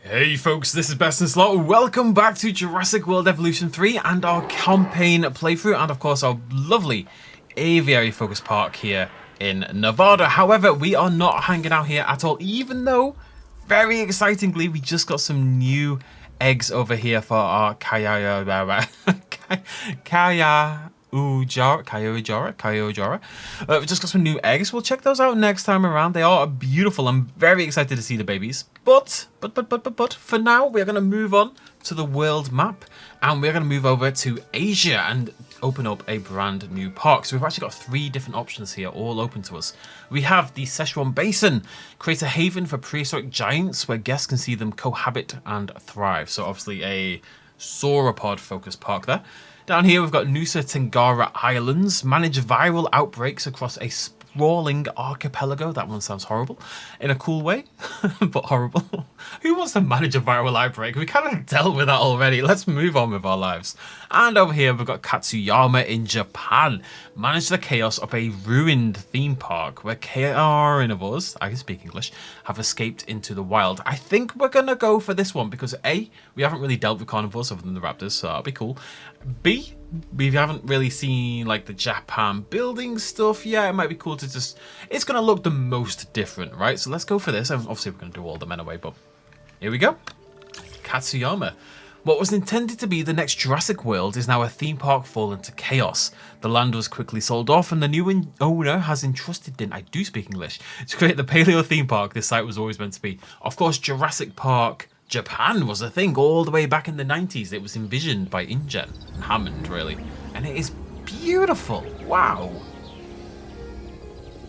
Hey folks, this is Basin. Welcome back to Jurassic World Evolution 3 and our campaign playthrough, and of course our lovely aviary focus park here in Nevada. However, we are not hanging out here at all, even though, very excitingly, we just got some new eggs over here for our Kyojara. We've just got some new eggs. We'll check those out next time around. They are beautiful. I'm very excited to see the babies. But for now, we're going to move on to the world map, and we're going to move over to Asia and open up a brand new park. So we've actually got 3 different options here, all open to us. We have the Sichuan Basin, create a haven for prehistoric giants where guests can see them cohabit and thrive. So obviously a sauropod focused park there. Down here we've got Nusa Tenggara Islands, manage viral outbreaks across a sprawling archipelago. That one sounds horrible in a cool way, but horrible. Who wants to manage a viral outbreak? We kind of dealt with that already. Let's move on with our lives. And over here we've got Katsuyama in Japan, manage the chaos of a ruined theme park where carnivores, I can speak English, have escaped into the wild. I think we're gonna go for this one because A, we haven't really dealt with carnivores other than the raptors, so that'll be cool. B, we haven't really seen like the Japan building stuff yet. It might be cool to just, it's gonna look the most different, right? So let's go for this. And obviously we're gonna do all of them anyway, but here we go. Katsuyama. What was intended to be the next Jurassic World is now a theme park fallen to chaos. The land was quickly sold off and the new owner has entrusted in, I do speak English, to create the paleo theme park this site was always meant to be. Of course, Jurassic Park Japan was a thing all the way back in the 90s. It was envisioned by InGen and Hammond, really. And it is beautiful. Wow.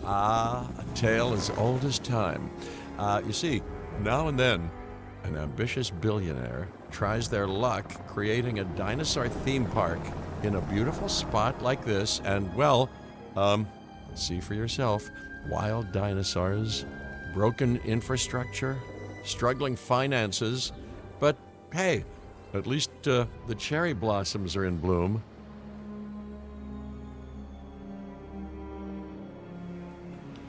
A tale as old as time. You see, now and then, an ambitious billionaire tries their luck creating a dinosaur theme park in a beautiful spot like this, and well, see for yourself, wild dinosaurs, broken infrastructure, struggling finances, but hey, at least the cherry blossoms are in bloom.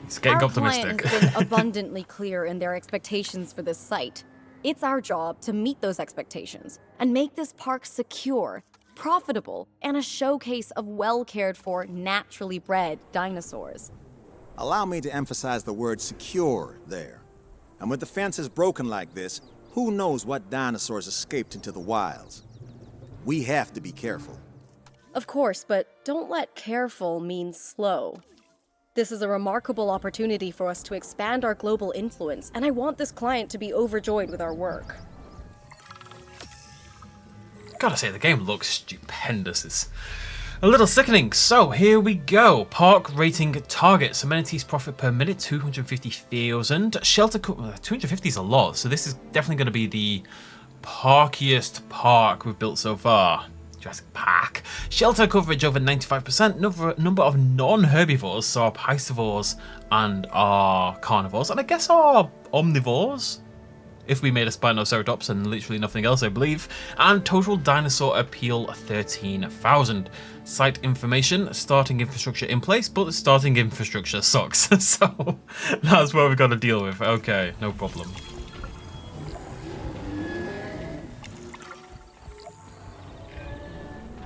It's getting optimistic. Our client has been abundantly clear in their expectations for this site. It's our job to meet those expectations and make this park secure, profitable, and a showcase of well-cared-for, naturally bred dinosaurs. Allow me to emphasize the word secure there. And with the fences broken like this, who knows what dinosaurs escaped into the wilds? We have to be careful. Of course, but don't let careful mean slow. This is a remarkable opportunity for us to expand our global influence, and I want this client to be overjoyed with our work. Gotta say, the game looks stupendous. It's a little sickening. So here we go. Park rating targets. Amenities profit per minute, 250,000. Shelter 250 is a lot, so this is definitely going to be the parkiest park we've built so far. Jurassic Park. Shelter coverage over 95%. Number of non-herbivores, so our piscivores and our carnivores, and I guess our omnivores, if we made a Spinoceratops and literally nothing else, I believe. And total dinosaur appeal 13,000. Site information, starting infrastructure in place, but the starting infrastructure sucks. So that's what we've got to deal with. Okay, no problem.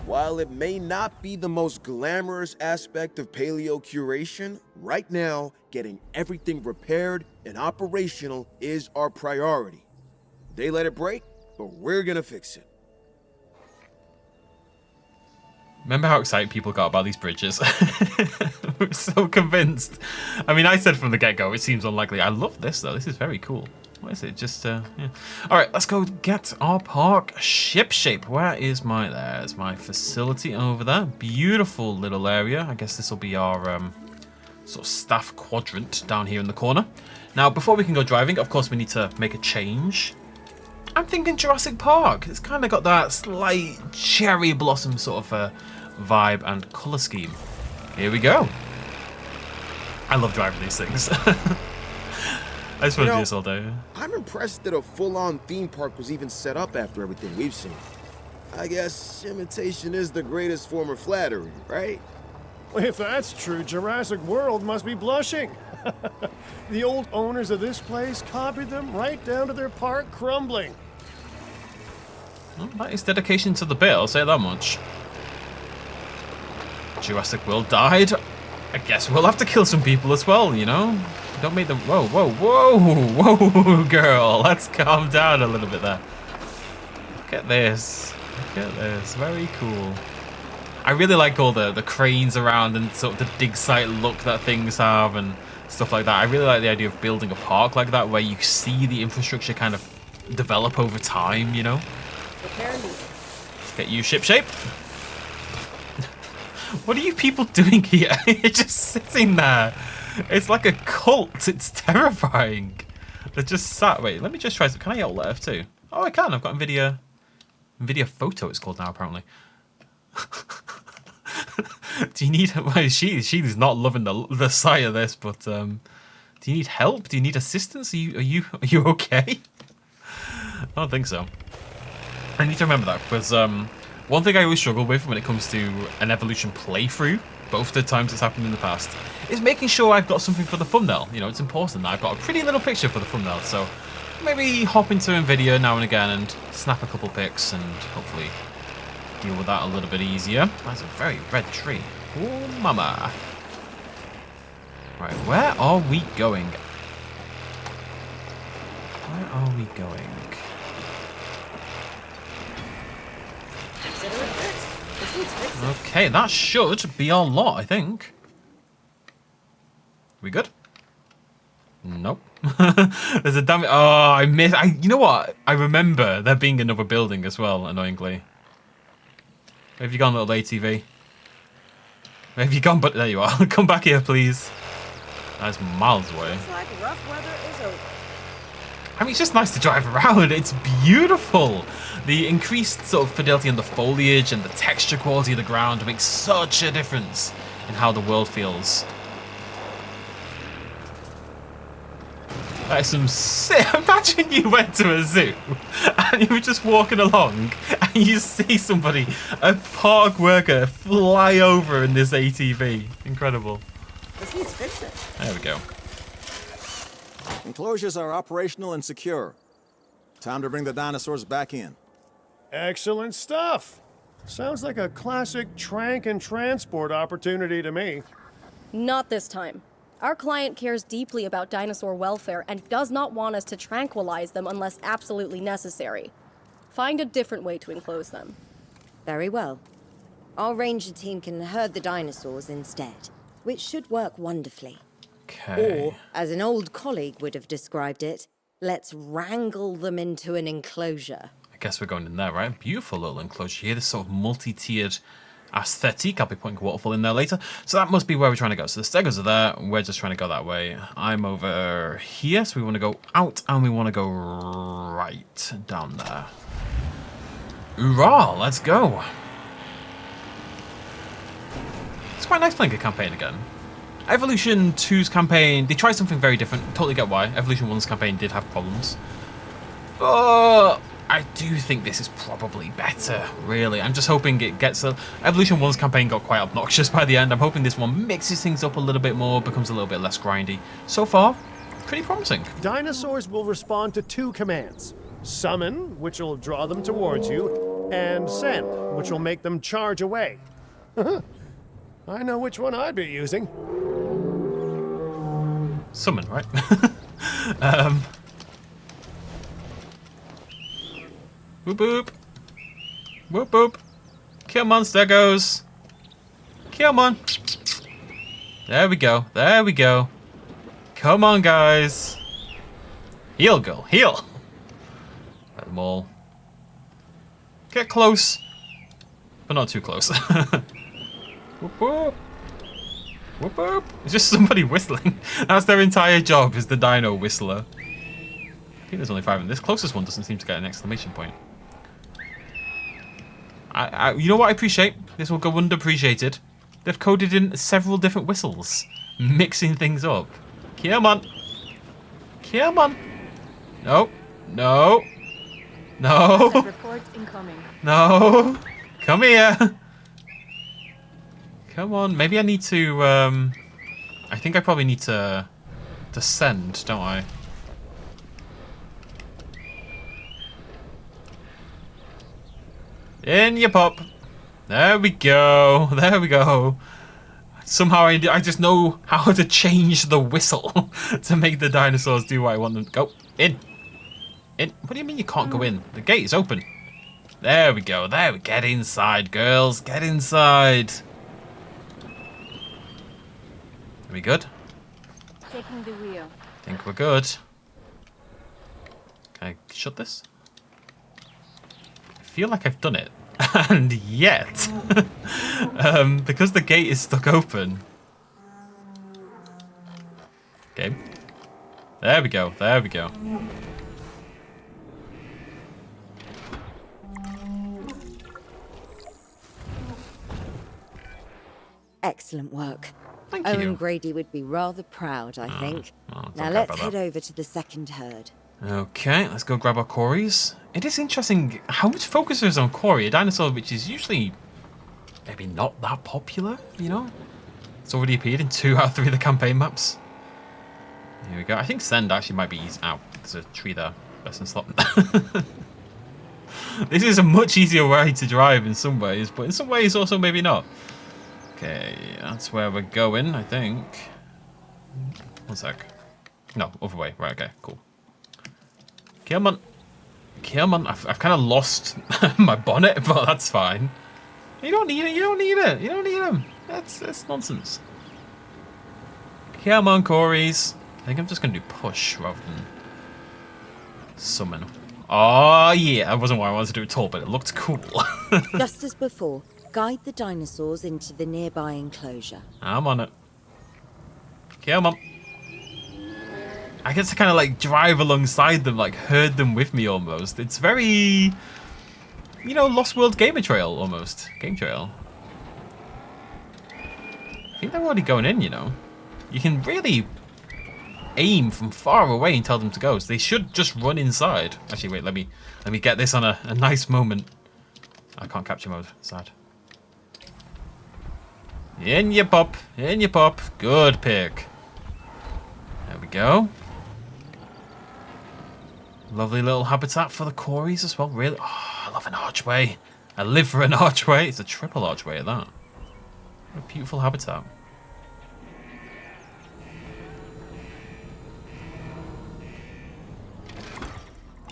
While it may not be the most glamorous aspect of paleo curation, right now, getting everything repaired and operational is our priority. They let it break, but we're gonna fix it. Remember how excited people got about these bridges? We're so convinced. I mean, I said from the get-go, it seems unlikely. I love this, though. This is very cool. What is it? Just, yeah. All right, let's go get our park shipshape. Where is my, there's my facility over there. Beautiful little area. I guess this will be our sort of staff quadrant down here in the corner. Now, before we can go driving, of course, we need to make a change. I'm thinking Jurassic Park. It's kind of got that slight cherry blossom sort of vibe and color scheme. Here we go. I love driving these things. I just want to do this all day. I'm impressed that a full-on theme park was even set up after everything we've seen. I guess imitation is the greatest form of flattery, right? If that's true, Jurassic World must be blushing. The old owners of this place copied them right down to their park crumbling. Well, that is dedication to the bit, I'll say that much. Jurassic World died. I guess we'll have to kill some people as well, you know? Don't make them... Whoa, whoa, whoa, whoa, girl. Let's calm down a little bit there. Look at this. Look at this. Very cool. I really like all the cranes around and sort of the dig site look that things have and stuff like that. I really like the idea of building a park like that where you see the infrastructure kind of develop over time, you know? Let's get you shipshape. What are you people doing here? You're just sitting there. It's like a cult. It's terrifying. They're just sat. Wait, let me just try. Can I alt F2? Oh, I can. I've got NVIDIA Photo. It's called now, apparently. Do you need? Well, she's not loving the sight of this. But do you need help? Do you need assistance? Are you okay? I don't think so. I need to remember that because one thing I always struggle with when it comes to an Evolution playthrough, both the times it's happened in the past, is making sure I've got something for the thumbnail. You know, it's important that I've got a pretty little picture for the thumbnail. So maybe hop into NVIDIA now and again and snap a couple pics and hopefully deal with that a little bit easier. That's a very red tree. Oh, mama. Right, where are we going? Where are we going? Okay, that should be our lot, I think. We good? Nope. There's a damn... Oh, I missed... You know what? I remember there being another building as well, annoyingly. Where have you gone, little ATV? Where have you gone? But there you are. Come back here, please. That's miles away. Looks like rough weather is over. I mean, it's just nice to drive around. It's beautiful. The increased sort of fidelity on the foliage and the texture quality of the ground makes such a difference in how the world feels. That is some sick. Imagine you went to a zoo and you were just walking along and you see somebody, a park worker, fly over in this ATV. Incredible. This needs fixing. There we go. Enclosures are operational and secure. Time to bring the dinosaurs back in. Excellent stuff. Sounds like a classic trank and transport opportunity to me. Not this time. Our client cares deeply about dinosaur welfare and does not want us to tranquilize them unless absolutely necessary. Find a different way to enclose them. Very well. Our ranger team can herd the dinosaurs instead, which should work wonderfully. Okay. Or, as an old colleague would have described it, let's wrangle them into an enclosure. I guess we're going in there, right? Beautiful little enclosure here. This sort of multi-tiered aesthetic. I'll be putting a waterfall in there later. So that must be where we're trying to go. So the stegos are there. We're just trying to go that way. I'm over here. So we want to go out and we want to go right down there. Hoorah! Let's go. It's quite nice playing a campaign again. Evolution 2's campaign, they tried something very different. Totally get why. Evolution 1's campaign did have problems. But I do think this is probably better, really. I'm just hoping it gets a... Evolution 1's campaign got quite obnoxious by the end. I'm hoping this one mixes things up a little bit more, becomes a little bit less grindy. So far, pretty promising. Dinosaurs will respond to 2 commands. Summon, which will draw them towards you, and send, which will make them charge away. I know which one I'd be using. Summon, right? Whoop whoop. Whoop whoop. Come on, stegos. Come on. There we go. There we go. Come on, guys. Heal, girl. Heal. Let them all get close, but not too close. Whoop whoop. Whoop whoop. It's just somebody whistling. That's their entire job, is the dino whistler. I think there's only 5 in this. Closest one doesn't seem to get an exclamation point. You know what I appreciate? This will go underappreciated. They've coded in several different whistles, mixing things up. Come on. Come on. No. No. No. Reports incoming. No. Come here. Come on. Maybe I need to, I think I probably need to descend, don't I? In you pop. There we go. There we go. Somehow I just know how to change the whistle to make the dinosaurs do what I want them to go. In. In. What do you mean you can't go in? The gate is open. There we go. There we get inside, girls. Get inside. Are we good? Taking the wheel. I think we're good. Can I shut this? I feel like I've done it. And yet, because the gate is stuck open. Okay. There we go. There we go. Excellent work. Thank Owen you. Grady would be rather proud, I think. don't Now care let's about head that. over to the second herd. Okay, let's go grab our Corys. It is interesting how much focus there is on Cory, a dinosaur which is usually maybe not that popular, you know? It's already appeared in 2 out of 3 of the campaign maps. Here we go. I think Send actually might be easy. Ow, there's a tree there. Best in slot. This is a much easier way to drive in some ways, but in some ways also maybe not. Okay, that's where we're going, I think. 1 sec. No, other way. Right, okay, cool. Come on. Come on. I've kind of lost my bonnet, but that's fine. You don't need it. You don't need it. You don't need them. That's nonsense. Come on, Corys. I think I'm just going to do push rather than summon. Oh, yeah. That wasn't what I wanted to do at all, but it looked cool. Just as before, guide the dinosaurs into the nearby enclosure. I'm on it. Come on. I get to kind of like drive alongside them, like herd them with me almost. It's very, you know, Lost World Gamer Trail almost. Game Trail. I think they're already going in, you know. You can really aim from far away and tell them to go. So they should just run inside. Actually, wait, let me get this on a nice moment. I can't capture mode. Sad. In you pop. In you pop. Good pick. There we go. Lovely little habitat for the Corys as well. Really, oh, I love an archway. I live for an archway. It's a triple archway at that. What a beautiful habitat.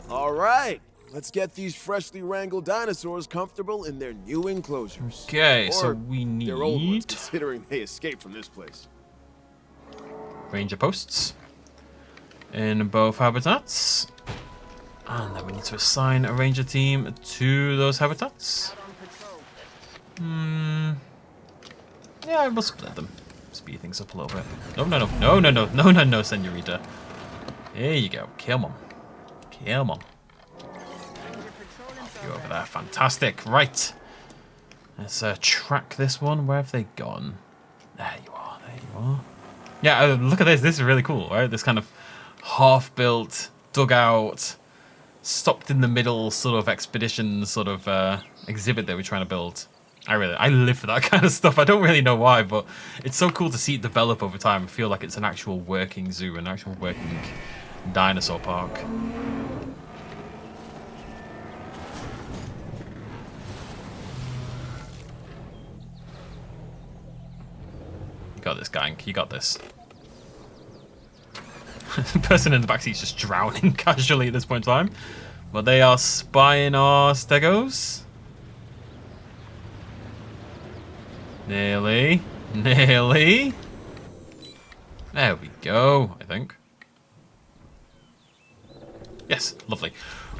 All right, let's get these freshly wrangled dinosaurs comfortable in their new enclosures. Okay, so Or we need their old ones, considering they escaped from this place. ranger posts in both habitats. And then we need to assign a ranger team to those habitats. Yeah, we'll split them. Speed things up a little bit. No, senorita. There you go. Come on. Come on. You over there. Fantastic. Right. Let's track this one. Where have they gone? There you are. There you are. Yeah, look at this. This is really cool, right? This kind of half-built, dugout, stopped in the middle sort of expedition sort of exhibit that we're trying to build. I live for that kind of stuff. I don't really know why, but it's so cool to see it develop over time. I feel like it's an actual working zoo, an actual working dinosaur park. You got this, gang. You got this. The person in the backseat's just drowning casually at this point in time. But they are spying our stegos. Nearly. Nearly. There we go, I think. Yes, lovely.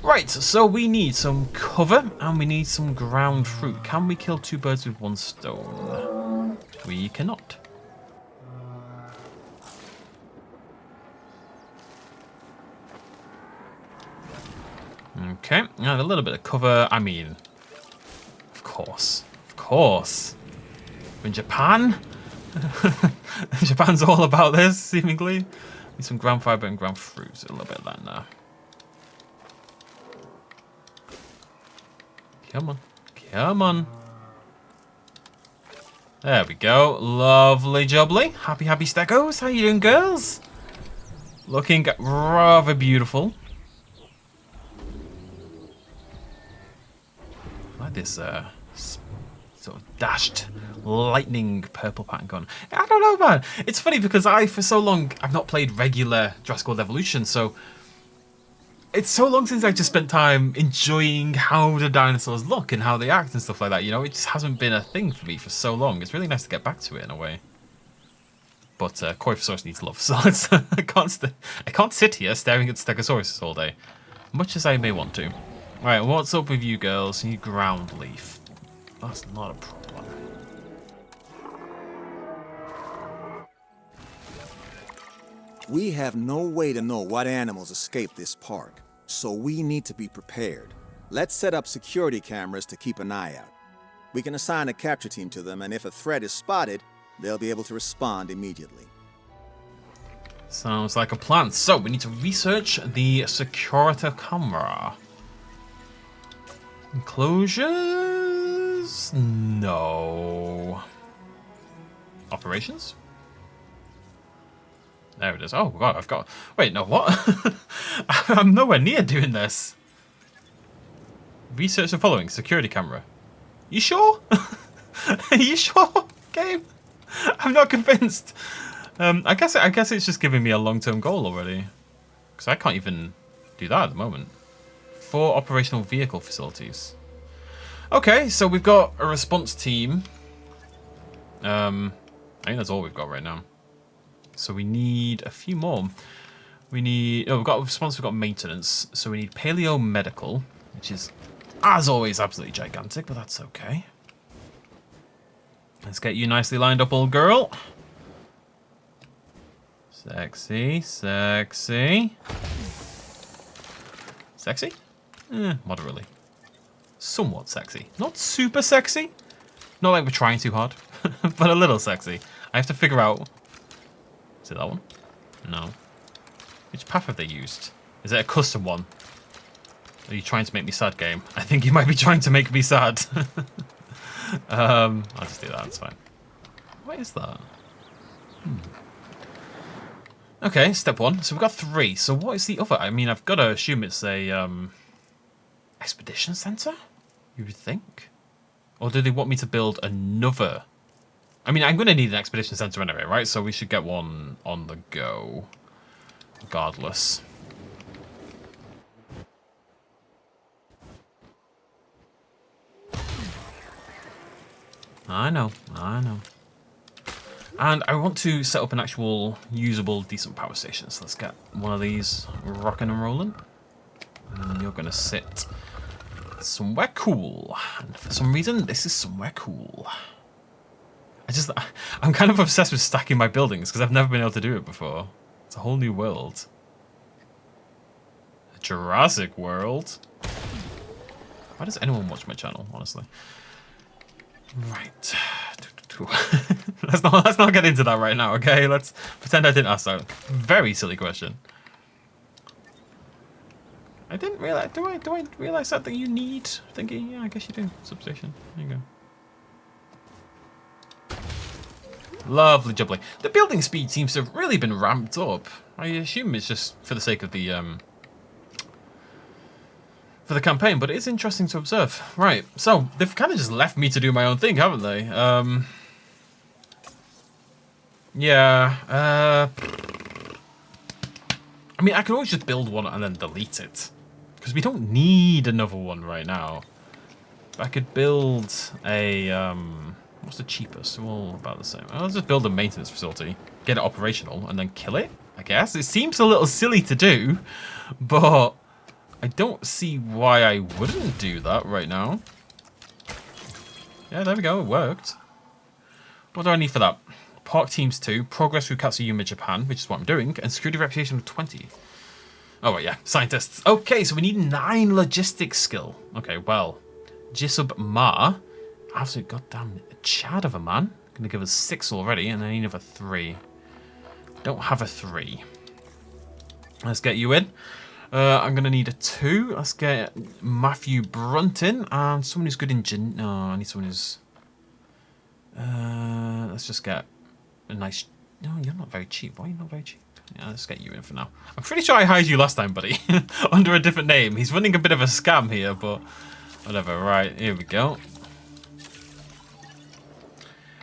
Right, so we need some cover and we need some ground fruit. Can we kill 2 birds with 1 stone? We cannot. Okay, and a little bit of cover. I mean, of course. Of course. In Japan? Japan's all about this, seemingly. Need some ground fiber and ground fruit. A little bit of that now. Come on. Come on. There we go. Lovely jubbly. Happy, happy steggos. How you doing, girls? Looking rather beautiful. I like this sort of dashed lightning purple pattern going. I don't know, man. It's funny because for so long, I've not played regular Jurassic World Evolution, so it's so long since I just spent time enjoying how the dinosaurs look and how they act and stuff like that. You know, it just hasn't been a thing for me for so long. It's really nice to get back to it in a way. But Coryphosaurus needs love, so I can't sit here staring at Stegosaurus all day, much as I may want to. Right, what's up with you girls? You ground leaf. That's not a problem. We have no way to know what animals escape this park, so we need to be prepared. Let's set up security cameras to keep an eye out. We can assign a capture team to them, and if a threat is spotted, they'll be able to respond immediately. Sounds like a plan. So, we need to research the security camera. Enclosures? No. Operations? There it is. Oh god, I've got... Wait, no, what? I'm nowhere near doing this. Research the following. Security camera. You sure? Are you sure, game? I'm not convinced. I guess it's just giving me a long-term goal already. Because I can't even do that at the moment. 4 operational vehicle facilities. Okay, so we've got a response team. I think that's all we've got right now. So we need a few more. We need... Oh, we've got a response, we've got maintenance. So we need paleo medical, which is, as always, absolutely gigantic, but that's okay. Let's get you nicely lined up, old girl. Sexy, sexy. Sexy? Moderately. Somewhat sexy. Not super sexy. Not like we're trying too hard, but a little sexy. I have to figure out... Is it that one? No. Which path have they used? Is it a custom one? Are you trying to make me sad, game? I think you might be trying to make me sad. I'll just do that, that's fine. What is that? Okay, step 1. So we've got 3. So what is the other? I mean, I've got to assume it's a expedition center, you would think? Or do they want me to build another? I mean, I'm going to need an expedition center anyway, right? So we should get one on the go, regardless. I know. And I want to set up an actual usable, decent power station. So let's get one of these rocking and rolling. And you're going to sit somewhere cool. And for some reason, this is somewhere cool. I'm kind of obsessed with stacking my buildings because I've never been able to do it before. It's a whole new world. A Jurassic World? Why does anyone watch my channel, honestly? Right. let's not get into that right now, okay? Let's pretend I didn't ask that. Very silly question. I didn't realize. Do I realize that you need thinking? Yeah, I guess you do. Substation. There you go. Lovely jubbly. The building speed seems to have really been ramped up. I assume it's just for the sake of the for the campaign, but it is interesting to observe. Right, so they've kind of just left me to do my own thing, haven't they? Yeah. I mean, I could always just build one and then delete it, because we don't need another one right now. But I could build a what's the cheapest? They're all about the same. I'll just build a maintenance facility, get it operational, and then kill it, I guess. It seems a little silly to do, but I don't see why I wouldn't do that right now. Yeah, there we go. It worked. What do I need for that? Park Teams 2, Progress through Katsuyama, Japan, which is what I'm doing, and Security Reputation of 20. Oh, right, yeah. Scientists. Okay, so we need 9 logistics skill. Okay, well, Jisub Ma, absolute goddamn chad of a man. Gonna give us 6 already, and I need another 3. Don't have a 3. Let's get you in. I'm gonna need a 2. Let's get Matthew Brunton and someone who's good in no, I need someone who's Let's just get a nice... No, you're not very cheap. Why are you not very cheap? Yeah, let's get you in for now. I'm pretty sure I hired you last time, buddy. Under a different name. He's running a bit of a scam here, but whatever. Right, here we go.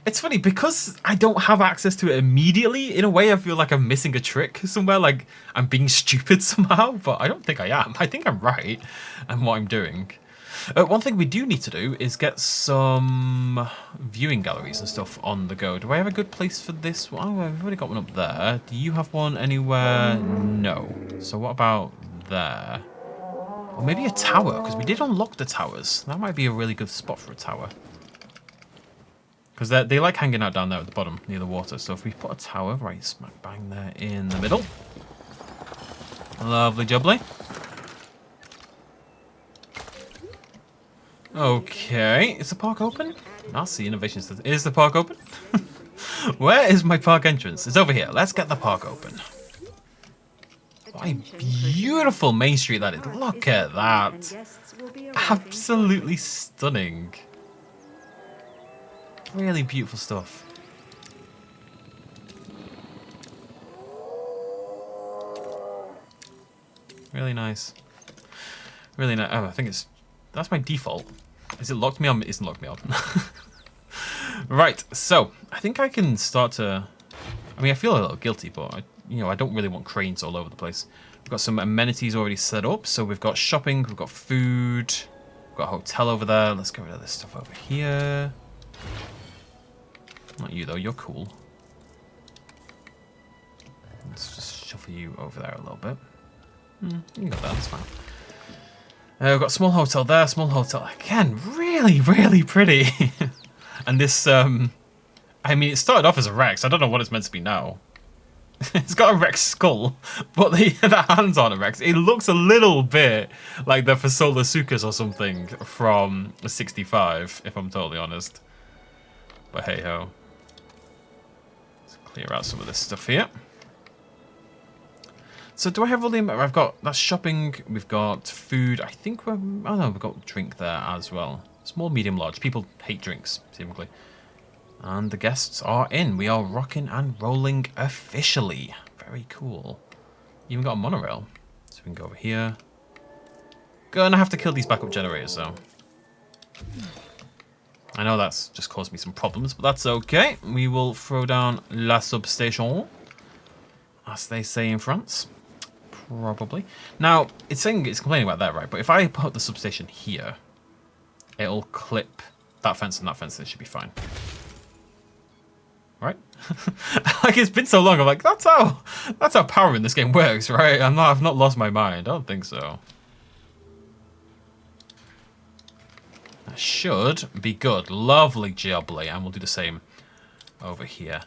It's funny, because I don't have access to it immediately, in a way I feel like I'm missing a trick somewhere, like I'm being stupid somehow, but I don't think I am. I think I'm right in what I'm doing. One thing we do need to do is get some viewing galleries and stuff on the go. Do I have a good place for this one? Oh, I've already got one up there. Do you have one anywhere? No. So what about there? Or maybe a tower, because we did unlock the towers. That might be a really good spot for a tower. Because they like hanging out down there at the bottom, near the water. So if we put a tower right smack bang there in the middle. Lovely jubbly. Okay, is the park open? That's the innovation center. Is the park open? Where is my park entrance? It's over here. Let's get the park open. What a beautiful main street that is. Look at that. Absolutely stunning. Really beautiful stuff. Really nice. Really nice. Oh, I think it's... That's my default. Is it locked me on? It isn't locked me on. Right, so I think I can start to... I mean, I feel a little guilty, but I don't really want cranes all over the place. We've got some amenities already set up. So we've got shopping, we've got food, we've got a hotel over there. Let's get rid of this stuff over here. Not you though, you're cool. Let's just shuffle you over there a little bit. You can go there, that's fine. We've got a small hotel there, small hotel. Again, really, really pretty. And this, I mean, it started off as a Rex. I don't know what it's meant to be now. It's got a Rex skull, but the hands aren't a Rex. It looks a little bit like the Fasola Sukas or something from 65, if I'm totally honest. But hey ho. Let's clear out some of this stuff here. So do I have all the... I've got... That's shopping. We've got food. I think we're... Oh no, we've got drink there as well. Small, medium, large. People hate drinks, seemingly. And the guests are in. We are rocking and rolling officially. Very cool. Even got a monorail. So we can go over here. Gonna have to kill these backup generators, though. I know that's just caused me some problems, but that's okay. We will throw down la substation, as they say in France. Probably. Now, it's saying it's complaining about that, right? But if I put the substation here, it'll clip that fence and that fence, and it should be fine. Right? Like, it's been so long, I'm like, that's how power in this game works, right? I've not lost my mind. I don't think so. That should be good. Lovely jubbly. And we'll do the same over here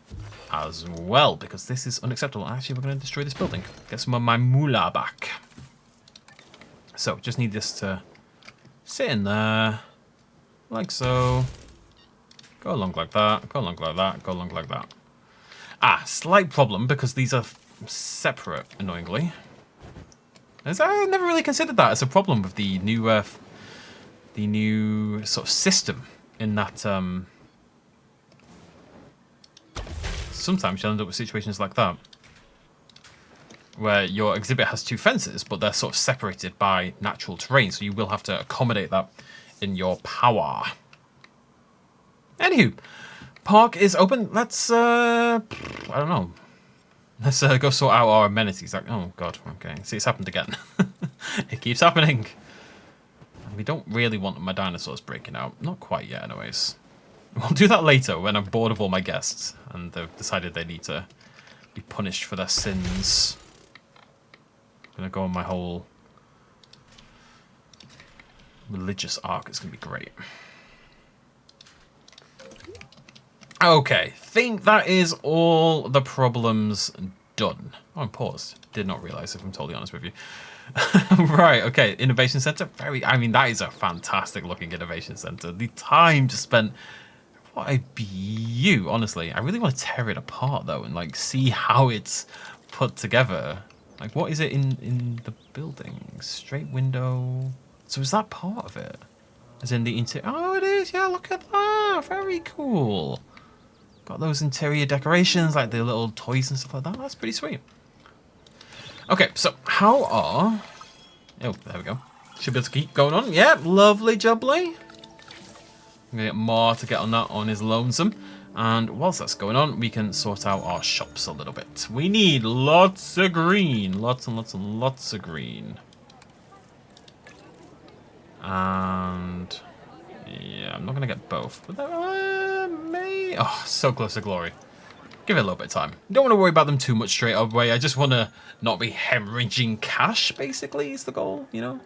as well, because this is unacceptable. Actually, we're going to destroy this building. Get some of my moolah back. So, just need this to sit in there, like so. Go along like that, go along like that, go along like that. Ah, slight problem, because these are separate, annoyingly. I never really considered that as a problem with the new sort of system, in that sometimes you'll end up with situations like that, where your exhibit has two fences, but they're sort of separated by natural terrain, so you will have to accommodate that in your power. Anywho, park is open. Let's, I don't know. Let's go sort out our amenities. Like, oh god, okay. See, it's happened again. It keeps happening. And we don't really want my dinosaurs breaking out. Not quite yet, anyways. We'll do that later when I'm bored of all my guests and they've decided they need to be punished for their sins. I'm gonna go on my whole religious arc. It's gonna be great. Okay, think that is all the problems done. Oh, I'm paused. Did not realize, if I'm totally honest with you. Right, okay, Innovation Center. I mean, that is a fantastic looking Innovation Center. The time just spent... What a beaut, honestly. I really want to tear it apart, though, and, like, see how it's put together. Like, what is it in the building? Straight window... So is that part of it? As in the interior... Oh, it is! Yeah, look at that! Very cool. Got those interior decorations, like the little toys and stuff like that. That's pretty sweet. Okay, so how are... Oh, there we go. Should be able to keep going on. Yeah, lovely jubbly. I'm going to get more to get on that on his lonesome. And whilst that's going on, we can sort out our shops a little bit. We need lots of green. Lots and lots and lots of green. And... yeah, I'm not going to get both. But that may... oh, so close to glory. Give it a little bit of time. Don't want to worry about them too much straight away. I just want to not be hemorrhaging cash, basically, is the goal, you know?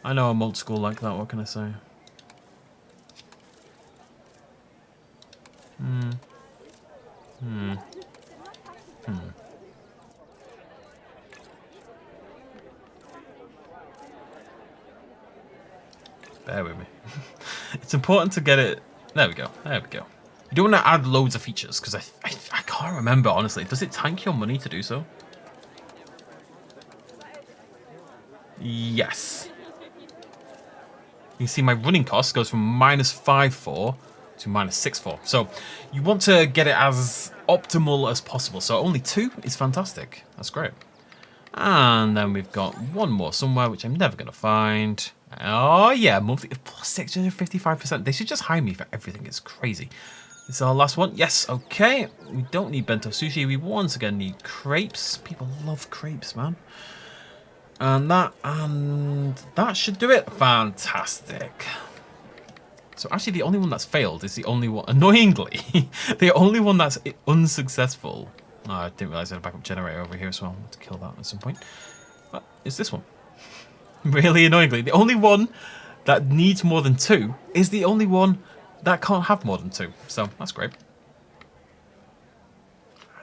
I know I'm old school like that, what can I say? Bear with me. It's important to get it... there we go, there we go. You don't want to add loads of features, because I can't remember, honestly. Does it tank your money to do so? Yes. You can see my running cost goes from -5.4 to -6.4. So you want to get it as optimal as possible. So only 2 is fantastic. That's great. And then we've got one more somewhere, which I'm never going to find. Oh, yeah, monthly plus 655%. They should just hire me for everything. It's crazy. This is our last one. Yes, okay. We don't need bento sushi. We once again need crepes. People love crepes, man. And that should do it. Fantastic. So actually the only one that's failed is the only one, annoyingly, the only one that's unsuccessful. Oh, I didn't realize I had a backup generator over here as well. I want to kill that at some point. But is this one. Really annoyingly. The only one that needs more than 2 is the only one that can't have more than 2. So that's great.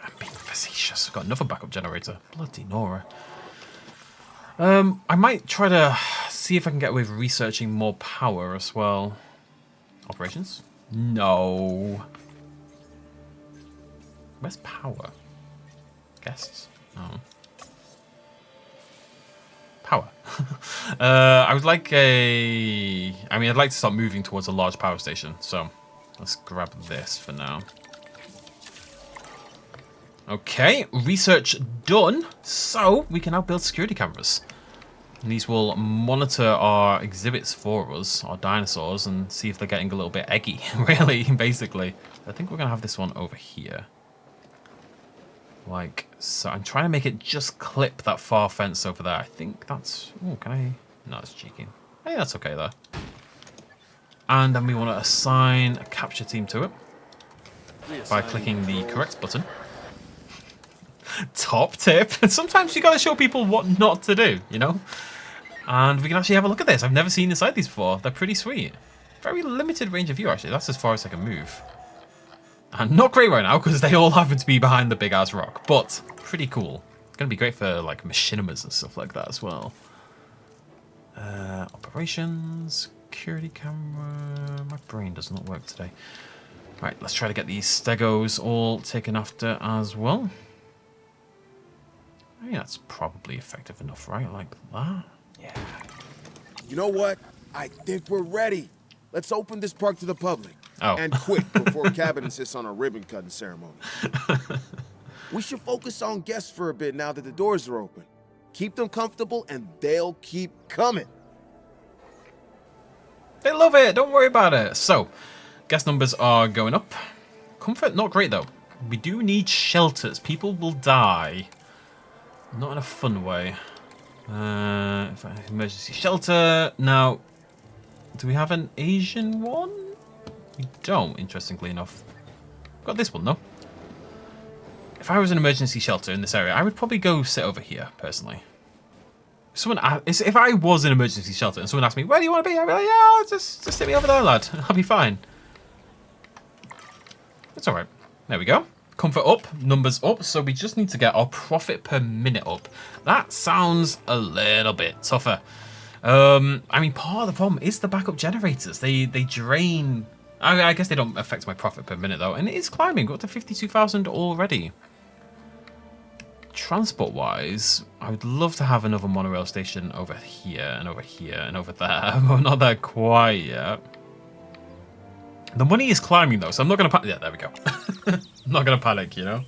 I'm being facetious. I've got another backup generator. Bloody Nora. I might try to see if I can get away with researching more power as well. Operations? No. Where's power? Guests? Oh. Power. I would like a... I mean, I'd like to start moving towards a large power station. So, let's grab this for now. Okay, research done. So, we can now build security cameras. And these will monitor our exhibits for us, our dinosaurs, and see if they're getting a little bit eggy, really, basically. I think we're going to have this one over here. Like, so I'm trying to make it just clip that far fence over there. I think that's... oh, can I... no, it's cheeky. I think that's okay there. And then we want to assign a capture team to it by clicking the correct button. Top tip. Sometimes you got to show people what not to do, you know? And we can actually have a look at this. I've never seen inside these before. They're pretty sweet. Very limited range of view, actually. That's as far as I can move. And not great right now, because they all happen to be behind the big-ass rock. But pretty cool. It's going to be great for, like, machinimas and stuff like that as well. Operations. Security camera. My brain does not work today. Right, let's try to get these stegos all taken after as well. I think that's probably effective enough, right? Like that? Yeah. You know what? I think we're ready. Let's open this park to the public. Oh. And quick before Cabot insists on a ribbon cutting ceremony. We should focus on guests for a bit now that the doors are open. Keep them comfortable and they'll keep coming. They love it. Don't worry about it. So, guest numbers are going up. Comfort, not great though. We do need shelters. People will die. Not in a fun way. Emergency shelter. Now, do we have an Asian one? We don't, interestingly enough. Got this one, though. If I was an emergency shelter in this area, I would probably go sit over here, personally. If I was an emergency shelter and someone asked me, where do you want to be? I'd be like, yeah, just sit me over there, lad. I'll be fine. It's alright. There we go. Comfort up, numbers up, so we just need to get our profit per minute up. That sounds a little bit tougher. I mean, part of the problem is the backup generators. They drain... I guess they don't affect my profit per minute, though. And it is climbing. Got to 52,000 already. Transport-wise, I would love to have another monorail station over here and over here and over there. But not there quite yet. The money is climbing though, so I'm not going to panic. Yeah, there we go. I'm not going to panic, you know?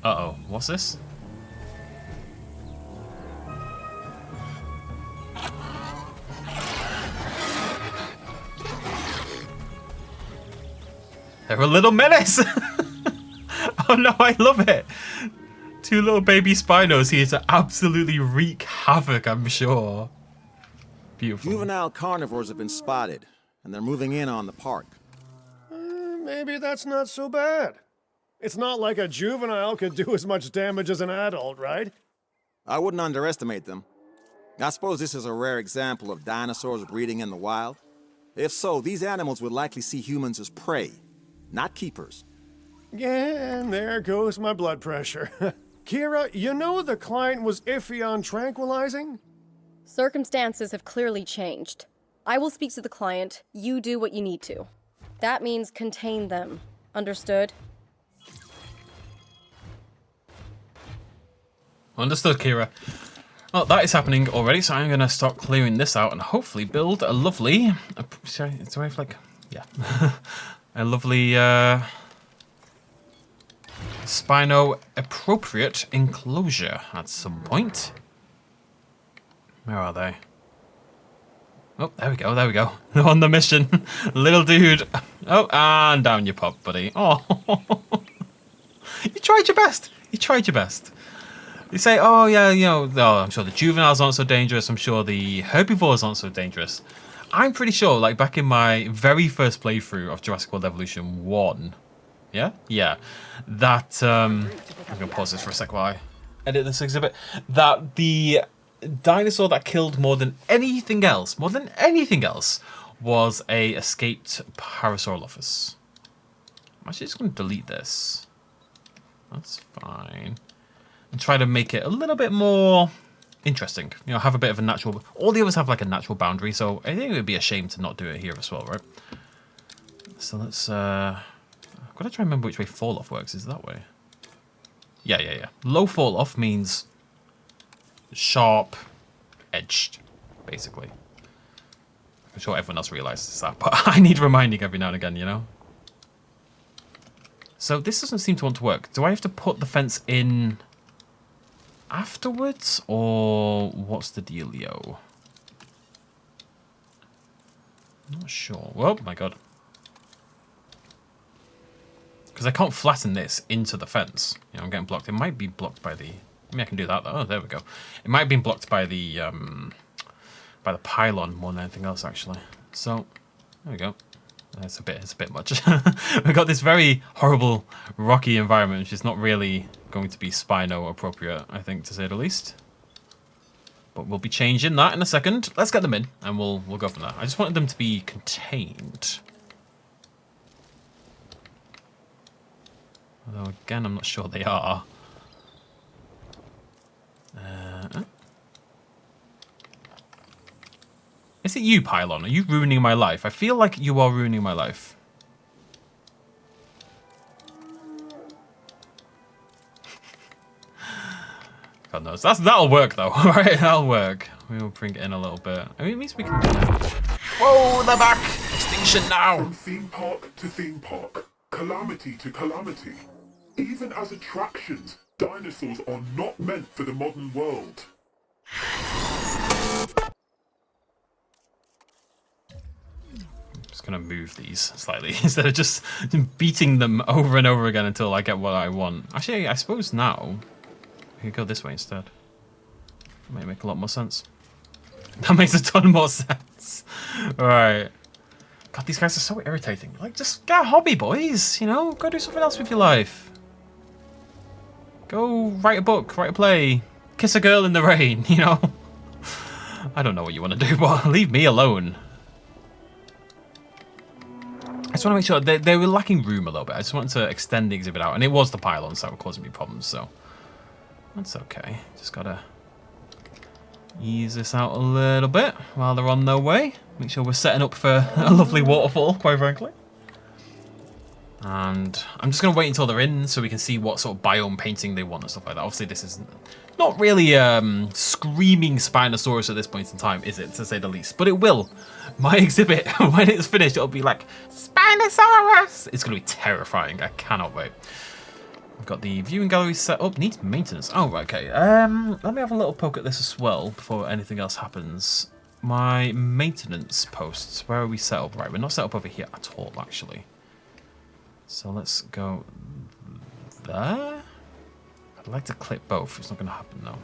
Uh-oh, what's this? They're a little menace! Oh no, I love it! Two little baby Spinos here to absolutely wreak havoc, I'm sure. Beautiful. Juvenile carnivores have been spotted, and they're moving in on the park. Maybe that's not so bad. It's not like a juvenile could do as much damage as an adult, right? I wouldn't underestimate them. I suppose this is a rare example of dinosaurs breeding in the wild. If so, these animals would likely see humans as prey, not keepers. Yeah, and there goes my blood pressure. Kira, you know the client was iffy on tranquilizing? Circumstances have clearly changed. I will speak to the client. You do what you need to. That means contain them. Understood? Understood, Kira. Well, that is happening already, so I'm going to start clearing this out and hopefully build a lovely... Sorry, do I have like... Yeah. A lovely... Spino-appropriate enclosure at some point. Where are they? Oh, there we go, there we go. They're on the mission. Little dude. Oh, and down you pop, buddy. Oh. You tried your best. You tried your best. You say, oh yeah, you know, oh, I'm sure the juveniles aren't so dangerous. I'm sure the herbivores aren't so dangerous. I'm pretty sure, like back in my very first playthrough of Jurassic World Evolution 1, yeah, that, I'm going to pause this for a sec while I edit this exhibit, that the dinosaur that killed more than anything else, was a escaped Parasaurolophus. I'm actually just going to delete this. That's fine. And try to make it a little bit more interesting. You know, have a bit of a natural... All the others have like a natural boundary, so I think it would be a shame to not do it here as well, right? So let's... I've got to try and remember which way fall off works. Is it that way? Yeah. Low fall off means sharp edged, basically. I'm sure everyone else realizes that, but I need reminding every now and again, you know? So this doesn't seem to want to work. Do I have to put the fence in afterwards, or what's the dealio? I'm not sure. Oh my god. Because I can't flatten this into the fence. You know, I'm getting blocked. It might be blocked by the... Maybe I can do that though. Oh, there we go. It might be blocked by the pylon more than anything else, actually. So, there we go. It's a bit much. We've got this very horrible rocky environment, which is not really going to be Spino appropriate, I think, to say the least. But we'll be changing that in a second. Let's get them in, and we'll go from there. I just wanted them to be contained. Although, again, I'm not sure they are. Is it you, Pylon? Are you ruining my life? I feel like you are ruining my life. God knows. That'll work, though. All right, that'll work. We'll bring it in a little bit. I mean, it means we can do that. Whoa, they're back! Extinction now! From theme park to theme park, calamity to calamity. Even as attractions, dinosaurs are not meant for the modern world. Just gonna move these slightly instead of just beating them over and over again until I get what I want. Actually, I suppose now we could go this way instead. That might make a lot more sense. That makes a ton more sense. Alright. God, these guys are so irritating. Like, just get a hobby, boys. You know, go do something else with your life. Go write a book, write a play, kiss a girl in the rain, you know? I don't know what you want to do, but leave me alone. I just want to make sure they were lacking room a little bit. I just wanted to extend the exhibit out, and it was the pylons that were causing me problems, so that's okay. Just gotta ease this out a little bit while they're on their way. Make sure we're setting up for a lovely waterfall, quite frankly. And I'm just going to wait until they're in so we can see what sort of biome painting they want and stuff like that. Obviously, this is not really screaming Spinosaurus at this point in time, is it, to say the least? But it will. My exhibit, when it's finished, it'll be like, Spinosaurus! It's going to be terrifying. I cannot wait. I've got the viewing gallery set up. Needs maintenance. Oh, right, okay. Let me have a little poke at this as well before anything else happens. My maintenance posts, where are we set up? Right, we're not set up over here at all, actually. So let's go there. I'd like to clip both. It's not going to happen though.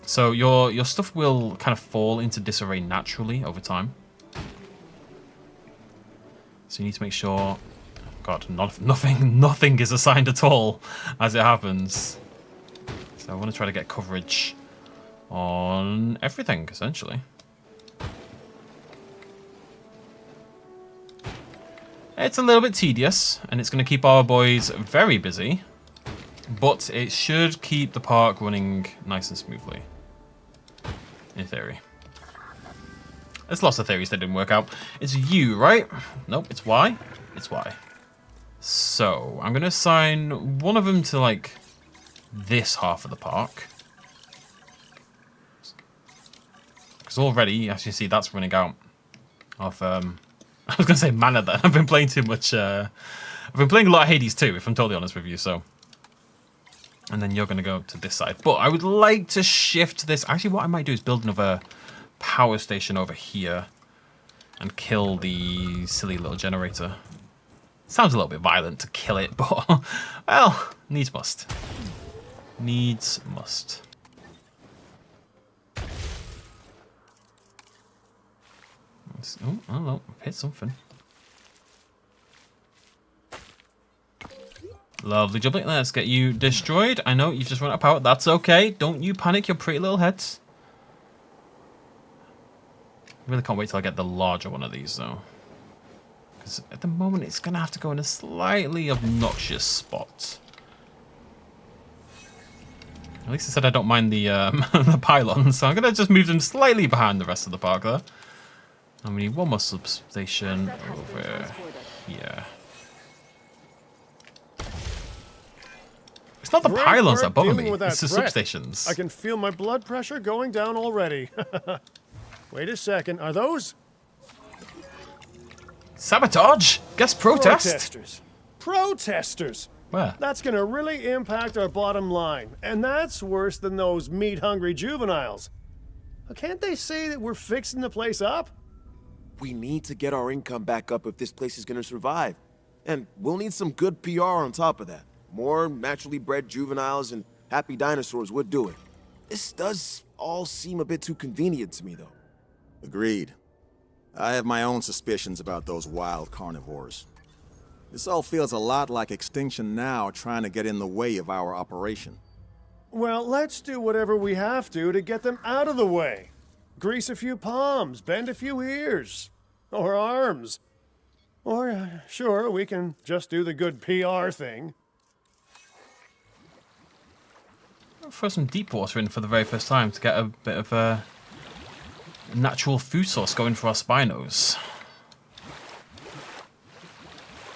So your stuff will kind of fall into disarray naturally over time. So you need to make sure. God, nothing is assigned at all as it happens. So I want to try to get coverage on everything essentially. It's a little bit tedious, and it's going to keep our boys very busy, but it should keep the park running nice and smoothly, in theory. There's lots of theories that didn't work out. It's U, right? Nope, it's Y. It's Y. So, I'm going to assign one of them to, like, this half of the park. Because already, as you see, that's running out of... I was going to say mana then. I've been playing too much. I've been playing a lot of Hades too, if I'm totally honest with you. So, and then you're going to go to this side. But I would like to shift this. Actually, what I might do is build another power station over here and kill the silly little generator. Sounds a little bit violent to kill it, but well, needs must. Needs must. Oh, I don't know. I've hit something. Lovely jubbly. Let's get you destroyed. I know you've just run out of power. That's okay. Don't you panic your pretty little heads. I really can't wait till I get the larger one of these, though. Because at the moment, it's going to have to go in a slightly obnoxious spot. At least I said I don't mind the, the pylons, so I'm going to just move them slightly behind the rest of the park there. And we need one more substation over here. It's not the pylons that bother me, it's the substations. I can feel my blood pressure going down already. Wait a second, are those? Sabotage? Guest protest? Protesters. Protesters! Where? That's gonna really impact our bottom line. And that's worse than those meat-hungry juveniles. Can't they say that we're fixing the place up? We need to get our income back up if this place is gonna survive. And we'll need some good PR on top of that. More naturally bred juveniles and happy dinosaurs would do it. This does all seem a bit too convenient to me, though. Agreed. I have my own suspicions about those wild carnivores. This all feels a lot like Extinction Now trying to get in the way of our operation. Well, let's do whatever we have to get them out of the way. Grease a few palms, bend a few ears. Or arms. Or, sure, we can just do the good PR thing. I'll throw some deep water in for the very first time to get a bit of a natural food source going for our Spinos.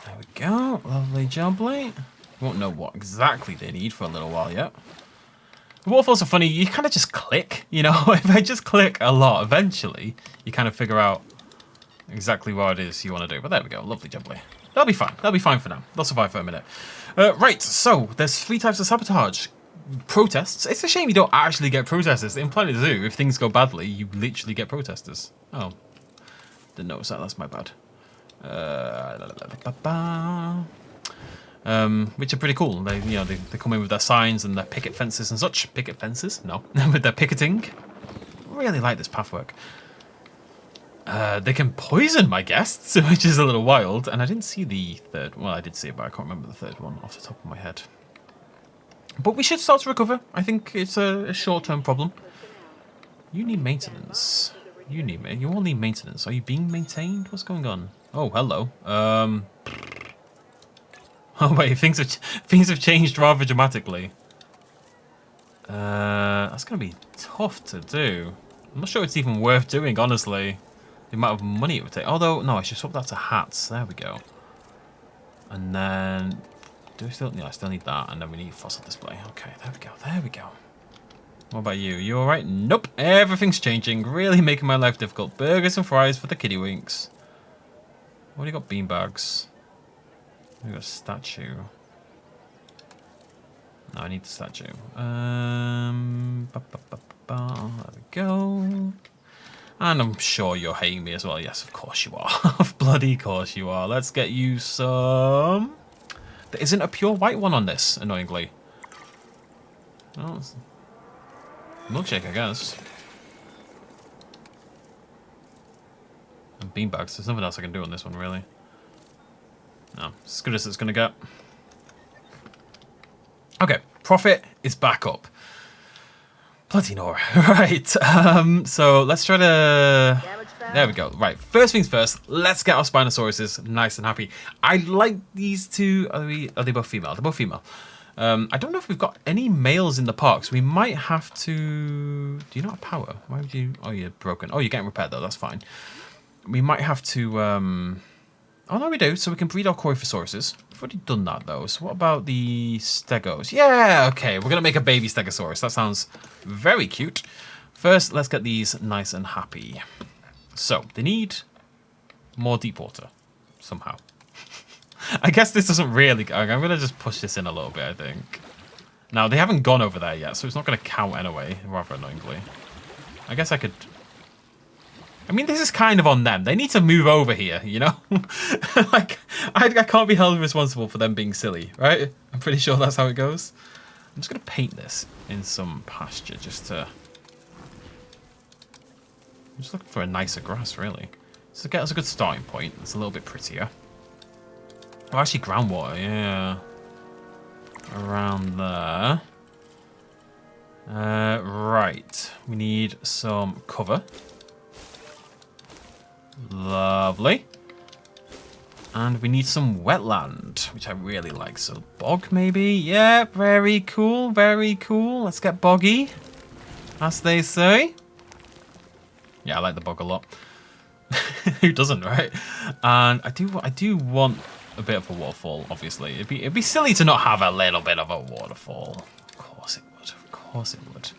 There we go. Lovely jubbly. Won't know what exactly they need for a little while yet. The waterfalls are funny. You kind of just click, you know? If I just click a lot, eventually you kind of figure out exactly what it is you want to do. But there we go. Lovely jubbly. That'll be fine. That'll be fine for now. They'll survive for a minute. Right, so there's 3 types of sabotage. Protests. It's a shame you don't actually get protesters. In Planet Zoo, if things go badly, you literally get protesters. Oh. Didn't notice that. That's my bad. Which are pretty cool. They, you know, they come in with their signs and their picket fences and such. Picket fences? No. With their picketing. Really like this pathwork. They can poison my guests, which is a little wild. And I didn't see the third. Well, I did see it, but I can't remember the third one off the top of my head. But we should start to recover. I think it's a short-term problem. You need maintenance. You all need maintenance. Are you being maintained? What's going on? Oh, hello. Oh wait, things have changed rather dramatically. That's gonna be tough to do. I'm not sure it's even worth doing, honestly. the amount of money it would take. Although, no, I should swap that to hats. There we go. And then, do we still, yeah, I still need that. And then we need fossil display. Okay, there we go, there we go. What about you? You alright? Nope, everything's changing. Really making my life difficult. Burgers and fries for the kiddie winks. What do you got? Beanbags. We got a statue. No, I need the statue. There we go. And I'm sure you're hating me as well. Yes, of course you are. Of bloody course you are. Let's get you some... There isn't a pure white one on this, annoyingly. Oh, it's... Milkshake, I guess. And beanbags. There's nothing else I can do on this one, really. No, as good as it's going to get. Okay, profit is back up. Bloody Nora. Right, so let's try to... There we go. Right, first things first, let's get our Spinosauruses nice and happy. I like these two. Are they both female? They're both female. I don't know if we've got any males in the parks. We might have to... Do you not have power? Why would you... Oh, you're broken. Oh, you're getting repaired, though. That's fine. We might have to... Oh, no, we do. So we can breed our Coryphosauruses. We've already done that, though. So what about the Stegos? Yeah, okay. We're going to make a baby Stegosaurus. That sounds very cute. First, let's get these nice and happy. So, they need more deep water. Somehow. I guess this doesn't really... I'm going to just push this in a little bit, I think. Now, they haven't gone over there yet, so it's not going to count anyway, rather annoyingly. I guess I could... I mean, this is kind of on them. They need to move over here, you know? Like, I can't be held responsible for them being silly, right? I'm pretty sure that's how it goes. I'm just going to paint this in some pasture just to... I'm just looking for a nicer grass, really. So get us a good starting point. It's a little bit prettier. Oh, actually, groundwater, yeah. Around there. Right. We need some cover. Lovely. And we need some wetland, which I really like. So bog, maybe? Yeah, very cool, very cool. Let's get boggy, as they say. Yeah, I like the bog a lot. Who doesn't, right? And I do want a bit of a waterfall, obviously. It'd be silly to not have a little bit of a waterfall. Of course it would. Of course it would.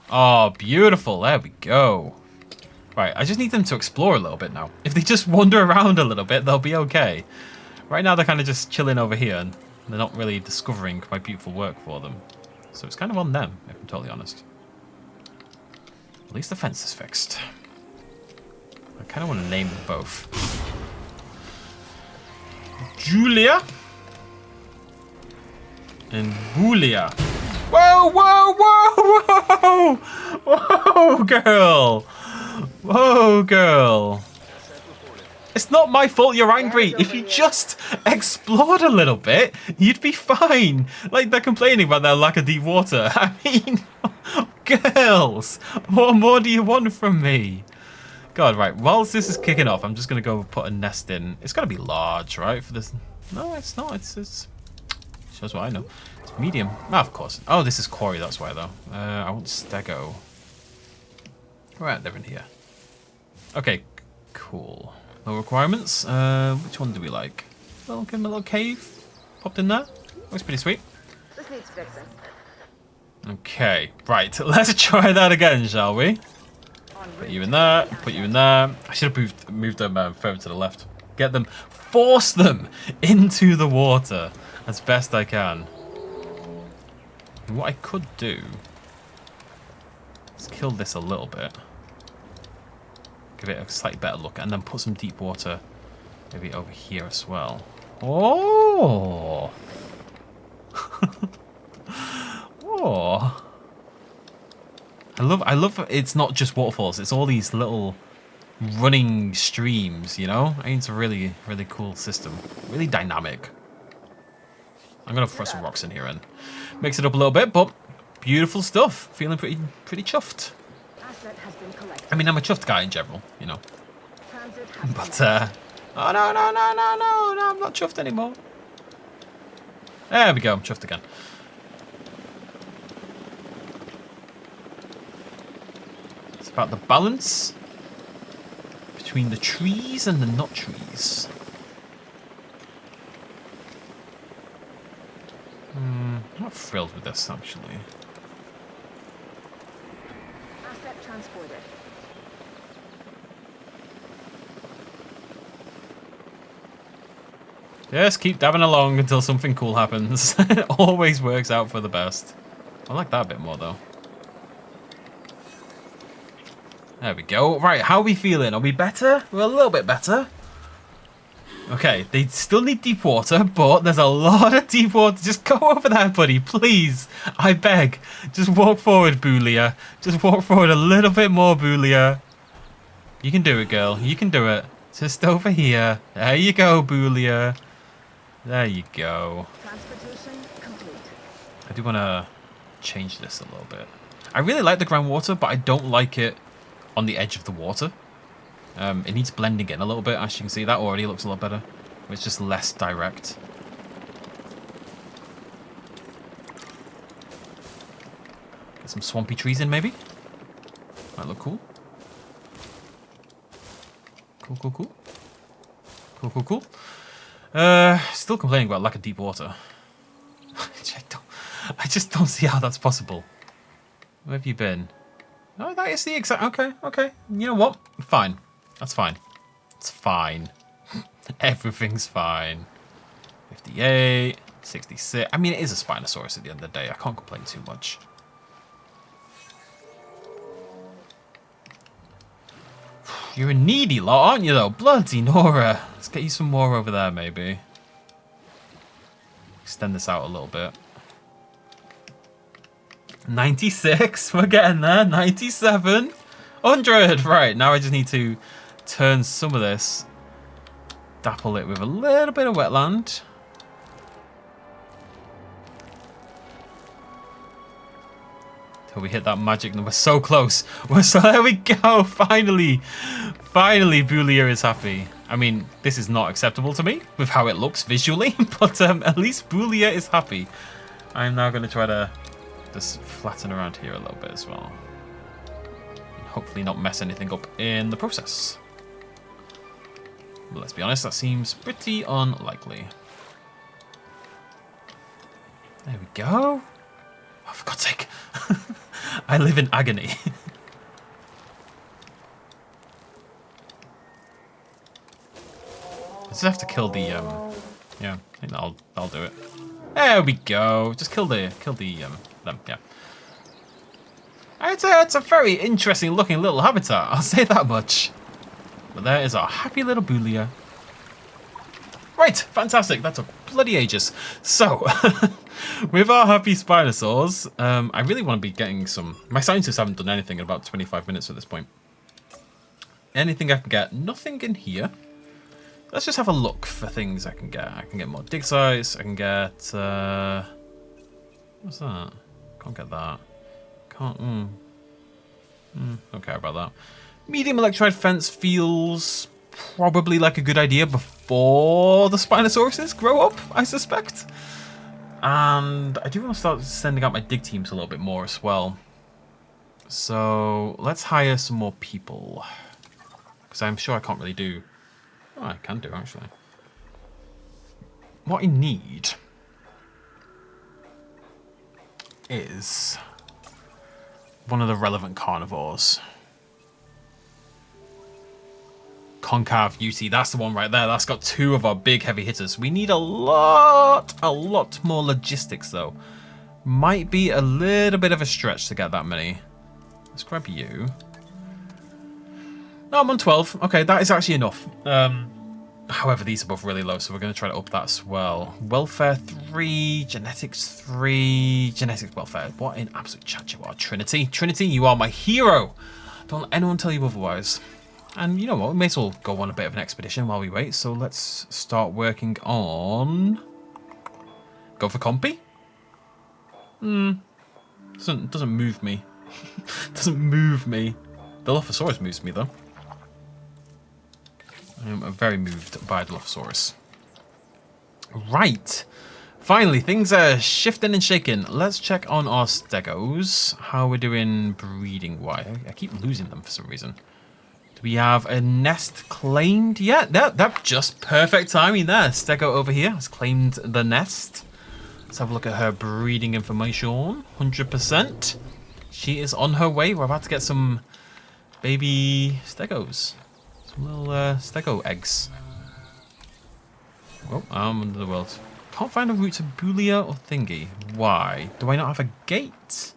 Oh, beautiful. There we go. Right, I just need them to explore a little bit now. If they just wander around a little bit, they'll be okay. Right now, they're kind of just chilling over here, and they're not really discovering my beautiful work for them. So it's kind of on them, if I'm totally honest. At least the fence is fixed. I kind of want to name them both. Julia and Julia. Whoa, whoa, whoa, whoa! Whoa, girl! Whoa, girl. It's not my fault you're angry. If you just explored a little bit, you'd be fine. Like, they're complaining about their lack of deep water. I mean, girls, what more do you want from me? God, right, whilst this is kicking off, I'm just going to go put a nest in. It's got to be large, right, for this? No, it's not. It's shows what I know. It's medium. Oh, of course. Oh, this is Cory, that's why, though. I want Stego. Right, they're in here. Okay, cool. No requirements. Which one do we like? Well, give him a little cave. Popped in there. Looks pretty sweet. This needs fixing. Okay, right. Let's try that again, shall we? Put you in there. Put you in there. I should have moved them further to the left. Get them. Force them into the water as best I can. And what I could do is kill this a little bit. Give it a slightly better look, and then put some deep water maybe over here as well. Oh! Oh! I love it's not just waterfalls, it's all these little running streams, you know? I think it's a really, really cool system. Really dynamic. I'm gonna throw some rocks in here and mix it up a little bit, but beautiful stuff. Feeling pretty chuffed. I mean, I'm a chuffed guy in general, you know. But, oh, no, I'm not chuffed anymore. There we go, I'm chuffed again. It's about the balance between the trees and the nut trees. I'm not thrilled with this, actually. Asset transported. Just keep dabbing along until something cool happens. It always works out for the best. I like that a bit more, though. There we go. Right, how are we feeling? Are we better? We're a little bit better. Okay, they still need deep water, but there's a lot of deep water. Just go over there, buddy, please. I beg. Just walk forward, Boolia. Just walk forward a little bit more, Boolia. You can do it, girl. You can do it. Just over here. There you go, Boolia. There you go. Transportation complete. I do want to change this a little bit. I really like the groundwater, but I don't like it on the edge of the water. It needs blending in a little bit. As you can see, that already looks a lot better. It's just less direct. Get some swampy trees in, maybe. Might look cool. Cool, cool, cool. Cool, cool, cool. Still complaining about lack of deep water. I just don't see how that's possible. Where have you been? Oh, that is the exact... Okay, okay. You know what? Fine. That's fine. It's fine. Everything's fine. 58, 66. I mean, it is a Spinosaurus at the end of the day. I can't complain too much. You're a needy lot, aren't you, though? Bloody Nora. Let's get you some more over there, maybe. Extend this out a little bit. 96. We're getting there. 97. 100. Right, now I just need to turn some of this. Dapple it with a little bit of wetland. Till we hit that magic number. So close. There we go. Finally. Finally, Boolia is happy. I mean, this is not acceptable to me with how it looks visually, but at least Boolia is happy. I'm now going to try to just flatten around here a little bit as well. And hopefully not mess anything up in the process. But let's be honest, that seems pretty unlikely. There we go. Oh, for God's sake. I live in agony. I just have to kill the, yeah, I think I'll do it. There we go. Just kill the, them, yeah. It's a very interesting looking little habitat, I'll say that much. But there is our happy little Boolia. Right, fantastic. That took bloody ages. So, with our happy Spinosaurs, I really want to be getting some... My scientists haven't done anything in about 25 minutes at this point. Anything I can get. Nothing in here. Let's just have a look for things I can get. I can get more dig size. I can get... what's that? Can't get that. Can't... don't care about that. Medium electride fence feels probably like a good idea before the Spinosauruses grow up, I suspect. And I do want to start sending out my dig teams a little bit more as well. So let's hire some more people. Because I'm sure I can't really do... Oh, I can do, actually. What I need is one of the relevant carnivores. Concave UT, that's the one right there. That's got two of our big heavy hitters. We need a lot more logistics, though. Might be a little bit of a stretch to get that many. Let's grab you. No, I'm on 12. Okay, that is actually enough. However, these are both really low, so we're going to try to up that as well. Welfare 3, genetics 3, genetics welfare. What in absolute chat you are, Trinity. Trinity, you are my hero. Don't let anyone tell you otherwise. And you know what, we may as well go on a bit of an expedition while we wait. So let's start working on... Go for Compy? Doesn't move me. Doesn't move me. The Dilophosaurus moves me, though. I'm very moved by Dilophosaurus. Right. Finally, things are shifting and shaking. Let's check on our Stegos. How we're doing breeding-wise. I keep losing them for some reason. Do we have a nest claimed yet? That just perfect timing there. Stego over here has claimed the nest. Let's have a look at her breeding information. 100%. She is on her way. We're about to get some baby stegos. Some little stego eggs. Oh, I'm under the world. Can't find a route to Bulia or Thingy. Why? Do I not have a gate?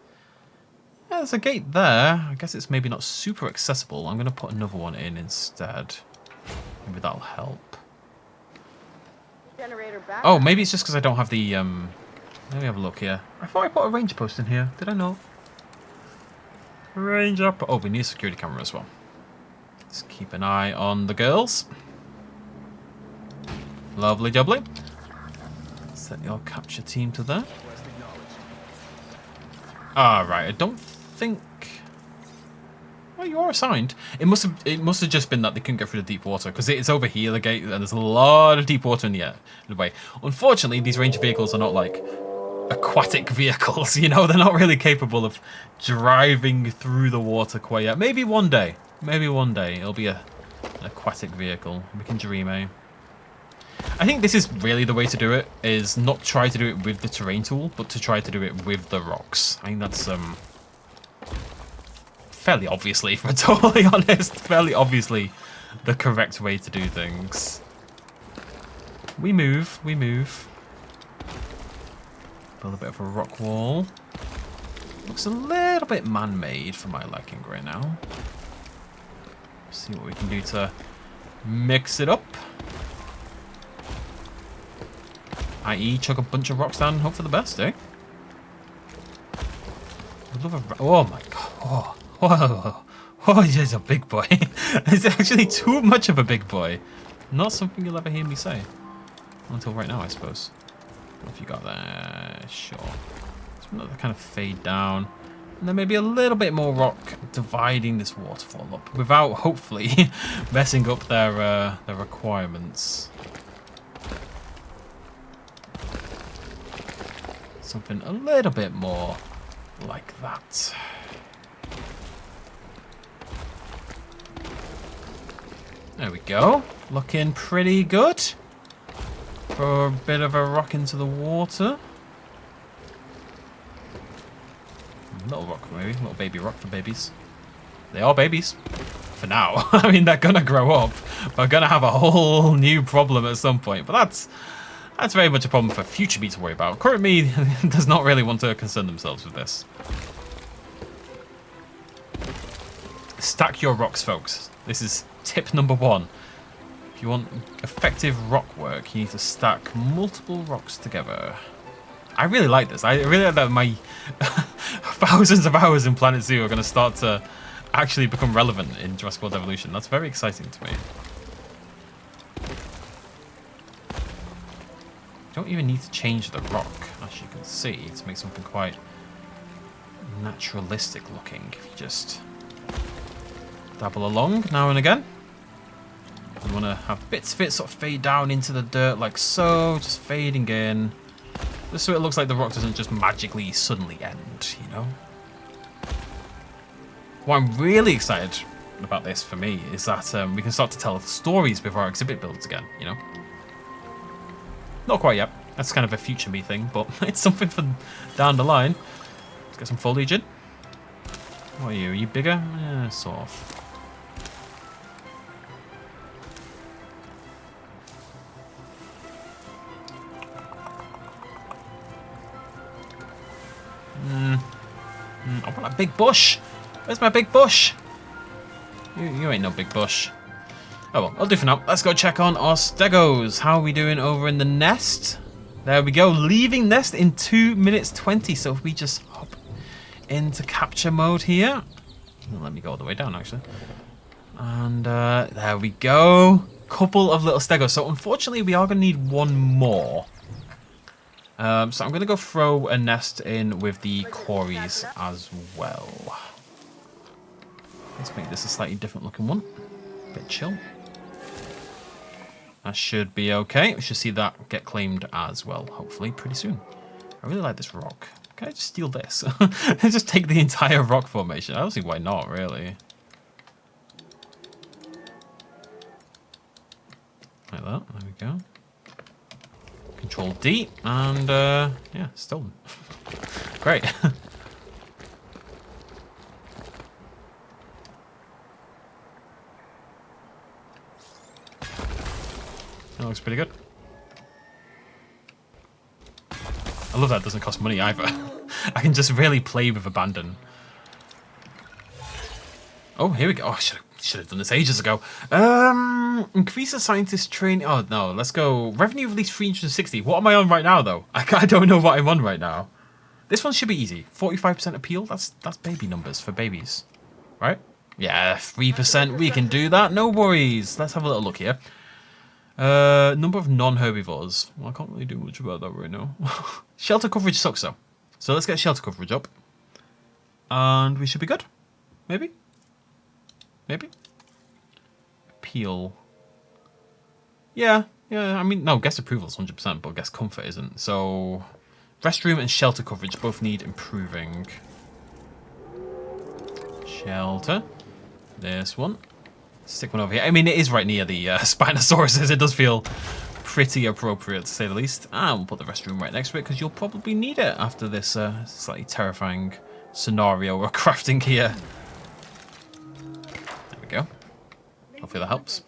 Yeah, there's a gate there. I guess it's maybe not super accessible. I'm going to put another one in instead. Maybe that'll help. Oh, maybe it's just because I don't have the... Let me have a look here. I thought I put a range post in here. Did I not? Range up. Oh, we need a security camera as well. Let's keep an eye on the girls. Lovely jubbly. Set your capture team to there. Right. I don't think... Well, you are assigned. It must have just been that they couldn't get through the deep water, because it's over here, the gate, and there's a lot of deep water in the way. Unfortunately, these ranger vehicles are not like aquatic vehicles, you know? They're not really capable of driving through the water quite yet. Maybe one day. Maybe one day it'll be an aquatic vehicle. We can dream, eh? I think this is really the way to do it, is not try to do it with the terrain tool, but to try to do it with the rocks. I think that's fairly obviously, if we're totally honest, fairly obviously the correct way to do things. We move. Build a bit of a rock wall. Looks a little bit man-made for my liking right now. See what we can do to mix it up. I.e. chuck a bunch of rocks down and hope for the best, eh? Oh my god. Oh, he's a big boy. It's actually too much of a big boy. Not something you'll ever hear me say. Until right now, I suppose. What have you got there? Sure. Let's another kind of fade down. And then maybe a little bit more rock dividing this waterfall up without, hopefully, messing up their requirements. Something a little bit more like that. There we go. Looking pretty good. For a bit of a rock into the water. Little rock maybe. Little baby rock for babies. They are babies. For now. I mean, they're gonna grow up. We're gonna have a whole new problem at some point. But that's very much a problem for future me to worry about. Current me does not really want to concern themselves with this. Stack your rocks, folks. This is tip number 1. If you want effective rock work, you need to stack multiple rocks together. I really like this. I really like that my thousands of hours in Planet Zoo are going to start to actually become relevant in Jurassic World Evolution. That's very exciting to me. You don't even need to change the rock, as you can see, to make something quite naturalistic looking. If you just dabble along now and again. You want to have bits of it sort of fade down into the dirt like so, just fading in. Just so it looks like the rock doesn't just magically suddenly end, you know? What I'm really excited about this for me is that we can start to tell stories with our exhibit builds again, you know? Not quite yet. That's kind of a future me thing, but it's something for down the line. Let's get some foliage in. What are you? Are you bigger? Yeah, sort of. I want a big bush. Where's my big bush? You ain't no big bush. Oh well, I'll do for now. Let's go check on our stegos. How are we doing over in the nest? There we go. Leaving nest in 2 minutes 20. So if we just hop into capture mode here. Let me go all the way down actually. And there we go. Couple of little stegos. So unfortunately we are going to need one more. So I'm going to go throw a nest in with the Cories as well. Let's make this a slightly different looking one. Bit chill. That should be okay. We should see that get claimed as well, hopefully, pretty soon. I really like this rock. Can I just steal this? Just take the entire rock formation. I don't see why not, really. Like that. There we go. Control D, and yeah, stolen. Great. That looks pretty good. I love that it doesn't cost money either. I can just really play with abandon. Oh, here we go. Oh, I should have done this ages ago. Increase the scientist training. Oh, no. Let's go. Revenue of at least 360. What am I on right now, though? I don't know what I'm on right now. This one should be easy. 45% appeal. That's baby numbers for babies. Right? Yeah, 3%. We can do that. No worries. Let's have a little look here. Number of non-herbivores. Well, I can't really do much about that right now. Shelter coverage sucks, though. So let's get shelter coverage up. And we should be good. Maybe? Maybe? Appeal. Yeah. I mean, no, guest approval is 100%, but guest comfort isn't. So, restroom and shelter coverage both need improving. Shelter. This one. Stick one over here. I mean, it is right near the Spinosauruses. It does feel pretty appropriate, to say the least. And we'll put the restroom right next to it, because you'll probably need it after this slightly terrifying scenario we're crafting here. Go. Hopefully that helps.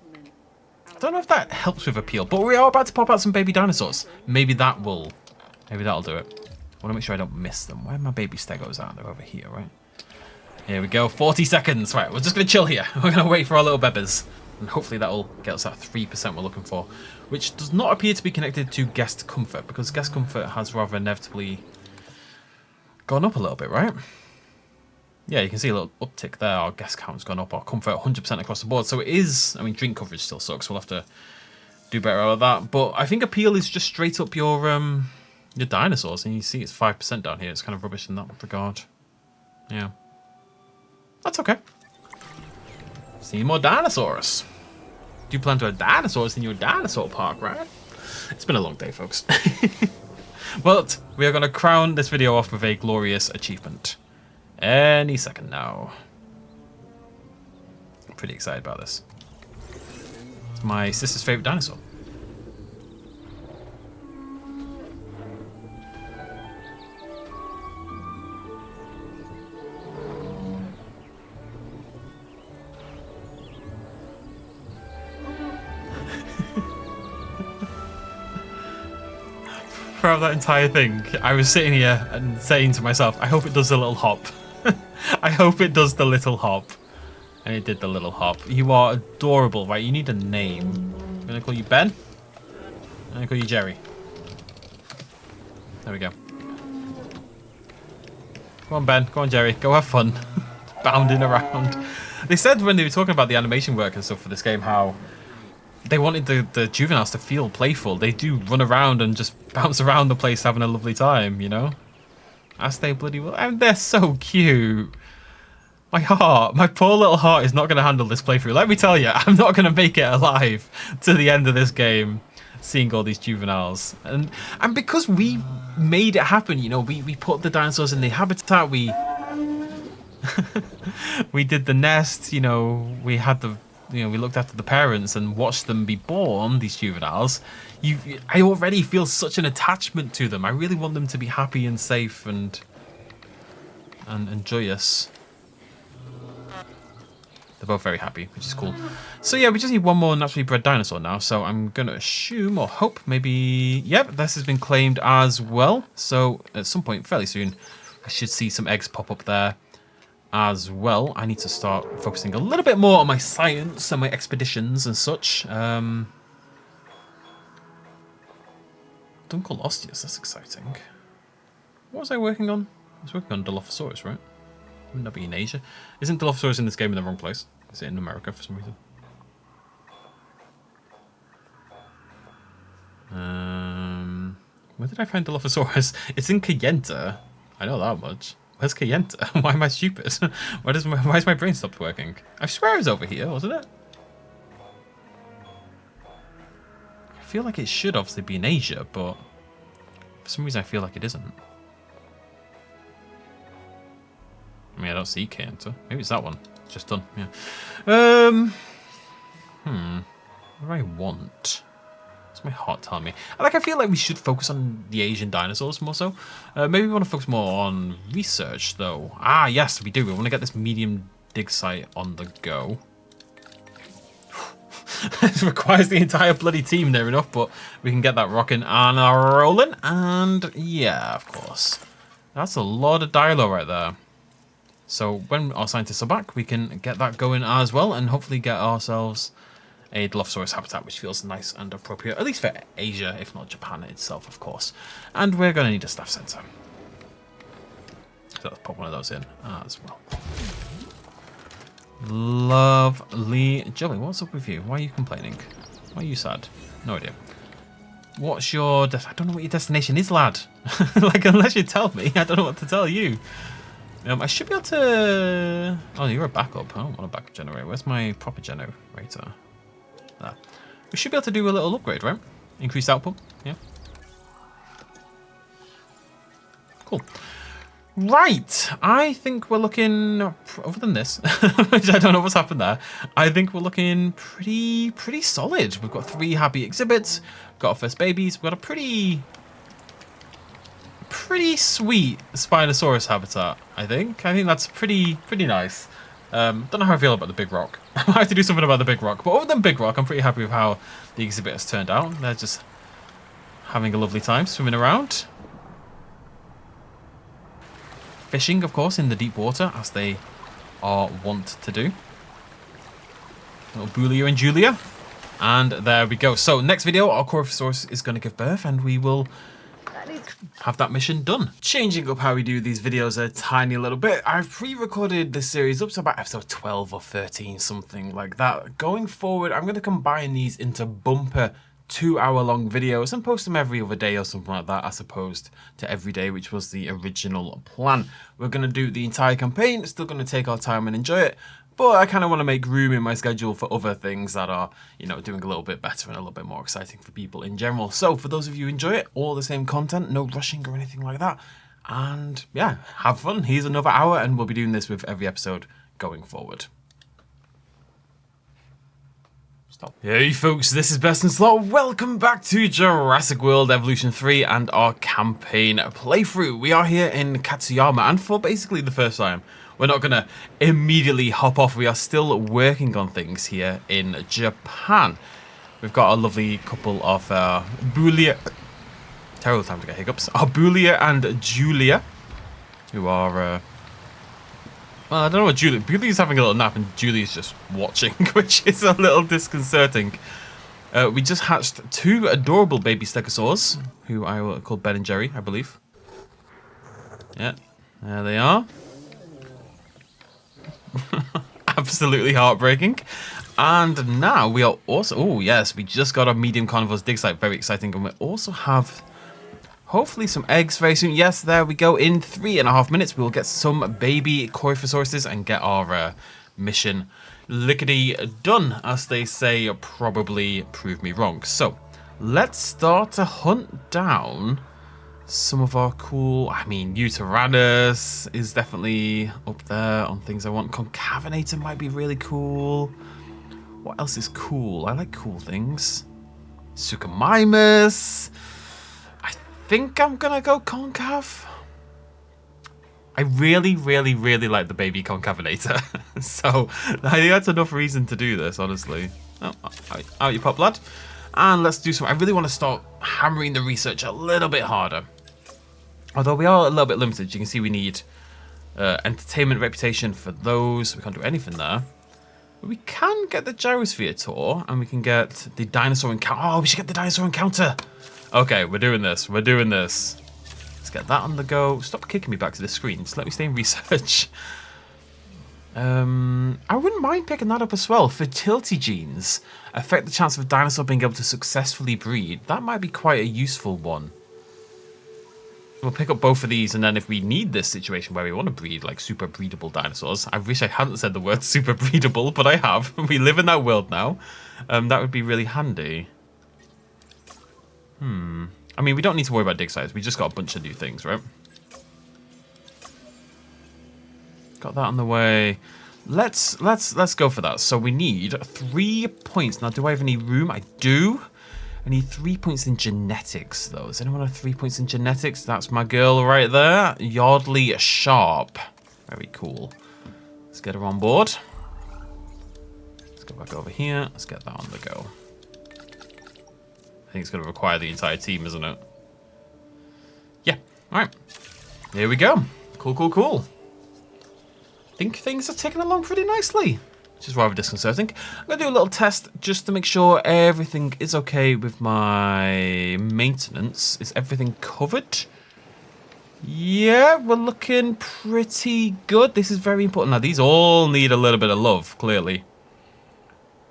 I don't know if that helps with appeal, but we are about to pop out some baby dinosaurs. Maybe that'll do it. I want to make sure I don't miss them. Where are my baby stegos at? They're over here, right? Here we go. 40 seconds. Right, we're just going to chill here. We're going to wait for our little bebers. And hopefully that'll get us that 3% we're looking for. Which does not appear to be connected to guest comfort, because guest comfort has rather inevitably gone up a little bit, right? Yeah, you can see a little uptick there. Our guest count's gone up. Our comfort 100% across the board. So it is, I mean, drink coverage still sucks. We'll have to do better out of that. But I think appeal is just straight up your dinosaurs. And you see it's 5% down here. It's kind of rubbish in that regard. Yeah. That's okay. See more dinosaurs. Do you plan to have dinosaurs in your dinosaur park, right? It's been a long day, folks. But we are going to crown this video off with a glorious achievement. Any second now. I'm pretty excited about this. It's my sister's favorite dinosaur. Throughout that entire thing, I was sitting here and saying to myself, I hope it does a little hop. I hope it does the little hop. And it did the little hop. You are adorable, right? You need a name. I'm going to call you Ben. I'm going to call you Jerry. There we go. Go on, Ben. Go on, Jerry. Go have fun. Bounding around. They said when they were talking about the animation work and stuff for this game, how they wanted the juveniles to feel playful. They do run around and just bounce around the place having a lovely time, you know? As they bloody will. And they're so cute. My poor little heart is not going to handle this playthrough. Let me tell you, I'm not going to make it alive to the end of this game, seeing all these juveniles. And because we made it happen, you know, we put the dinosaurs in the habitat, we we did the nest, you know, we had we looked after the parents and watched them be born, these juveniles. I already feel such an attachment to them. I really want them to be happy and safe and joyous. They're both very happy, which is cool. So yeah, we just need one more naturally bred dinosaur now. So I'm going to assume or hope maybe, yep, this has been claimed as well. So at some point fairly soon, I should see some eggs pop up there as well. I need to start focusing a little bit more on my science and my expeditions and such. Dunkleosteus, that's exciting. What was I working on? I was working on Dilophosaurus, right? Wouldn't that be in Asia? Isn't Dilophosaurus in this game in the wrong place? Is it in America for some reason? Where did I find Dilophosaurus? It's in Kayenta. I know that much. Where's Kayenta? Why am I stupid? Why is my brain stopped working? I swear it was over here, wasn't it? I feel like it should obviously be in Asia, but for some reason I feel like it isn't. I mean, I don't see Kayenta. Maybe it's that one. It's just done, yeah. What do I want? What's my heart telling me? I feel like we should focus on the Asian dinosaurs more so. Maybe we want to focus more on research, though. Ah, yes, we do. We want to get this medium dig site on the go. It requires the entire bloody team near enough, but we can get that rocking and rolling. And yeah, of course. That's a lot of dialogue right there. So when our scientists are back, we can get that going as well and hopefully get ourselves a Dilophosaurus habitat, which feels nice and appropriate, at least for Asia, if not Japan itself, of course. And we're going to need a staff sensor. So let's pop one of those in as well. Lovely. Joey, what's up with you? Why are you complaining? Why are you sad? No idea. What's your... I don't know what your destination is, lad. Like, unless you tell me, I don't know what to tell you. I should be able to... Oh, you're a backup. I don't want a backup generator. Where's my proper generator? There. We should be able to do a little upgrade, right? Increased output. Yeah. Cool. Right. I think we're looking... Other than this, which I don't know what's happened there, I think we're looking pretty solid. We've got 3 happy exhibits. We've got our first babies. We've got a pretty sweet Spinosaurus habitat, I think. I think that's pretty nice. Don't know how I feel about the big rock. I have to do something about the big rock. But other than big rock, I'm pretty happy with how the exhibit has turned out. They're just having a lovely time swimming around. Fishing, of course, in the deep water, as they are wont to do. Little Bulia and Julia. And there we go. So next video, our Coryphosaurus is going to give birth, and we will have that mission done. Changing up how we do these videos a tiny little bit. I've pre-recorded this series up to about episode 12 or 13, something like that. Going forward, I'm going to combine these into bumper 2-hour-long videos and post them every other day or something like that, as opposed to every day, which was the original plan. We're going to do the entire campaign, still going to take our time and enjoy it, but I kind of want to make room in my schedule for other things that are, you know, doing a little bit better and a little bit more exciting for people in general. So for those of you who enjoy it, all the same content, no rushing or anything like that. And yeah, have fun. Here's another hour, and we'll be doing this with every episode going forward. Stop. Hey folks, this is Basin. Welcome back to Jurassic World Evolution 3 and our campaign playthrough. We are here in Katsuyama, and for basically the first time, we're not going to immediately hop off. We are still working on things here in Japan. We've got a lovely couple of Bulia... Terrible time to get hiccups. Our Bulia and Julia, who are... well, I don't know what Julia... Bulia's having a little nap and Julia's just watching, which is a little disconcerting. We just hatched 2 adorable baby stegosaurs, who I will call Ben and Jerry, I believe. Yeah, there they are. Absolutely heartbreaking. And now we are also... Oh, yes, we just got our medium carnivores dig site. Very exciting. And we also have... hopefully some eggs very soon. Yes, there we go. In 3.5 minutes, we will get some baby Coryphosauruses and get our mission lickety done, as they say. Probably prove me wrong. So let's start to hunt down some of our cool... I mean, Uteranus is definitely up there on things I want. Concavenator might be really cool. What else is cool? I like cool things. Suchomimus. I think I'm gonna go concav. I really like the baby concavenator. So I think that's enough reason to do this, honestly. Oh, out you pop, lad. And let's do some... I really want to start hammering the research a little bit harder. Although we are a little bit limited. You can see we need entertainment reputation for those. We can't do anything there. But we can get the gyrosphere tour, and we can get the dinosaur encounter. Oh, we should get the dinosaur encounter. Okay, we're doing this. We're doing this. Let's get that on the go. Stop kicking me back to the screen. Just let me stay in research. I wouldn't mind picking that up as well. Fertility genes affect the chance of a dinosaur being able to successfully breed. That might be quite a useful one. We'll pick up both of these, and then if we need this situation where we want to breed like super breedable dinosaurs, I wish I hadn't said the word super breedable, but I have. We live in that world now. That would be really handy. I mean, we don't need to worry about dig sites. We just got a bunch of new things, right? Got that on the way. Let's go for that. So we need 3 points. Now, do I have any room? I do. I need 3 points in genetics, though. Does anyone have 3 points in genetics? That's my girl right there. Yardley Sharp. Very cool. Let's get her on board. Let's go back over here. Let's get that on the go. I think it's going to require the entire team, isn't it? Yeah. All right. Here we go. Cool, cool, cool. I think things are ticking along pretty nicely, which is rather disconcerting. I'm going to do a little test just to make sure everything is okay with my maintenance. Is everything covered? Yeah, we're looking pretty good. This is very important. Now, these all need a little bit of love, clearly.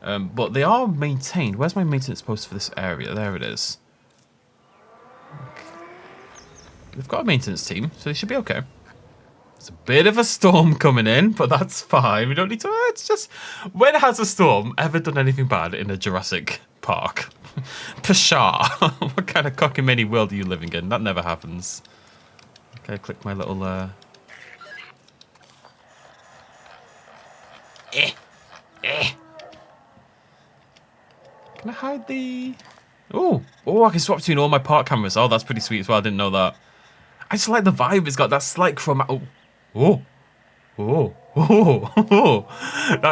But they are maintained. Where's my maintenance post for this area? There it is. We've got a maintenance team, so they should be okay. There's a bit of a storm coming in, but that's fine. We don't need to... It's just... When has a storm ever done anything bad in a Jurassic Park? Pshaw. What kind of cockamamie world are you living in? That never happens. Okay, click my little... Can I hide the... Oh, I can swap between all my park cameras. Oh, that's pretty sweet as well. I didn't know that. I just like the vibe. It's got that slight that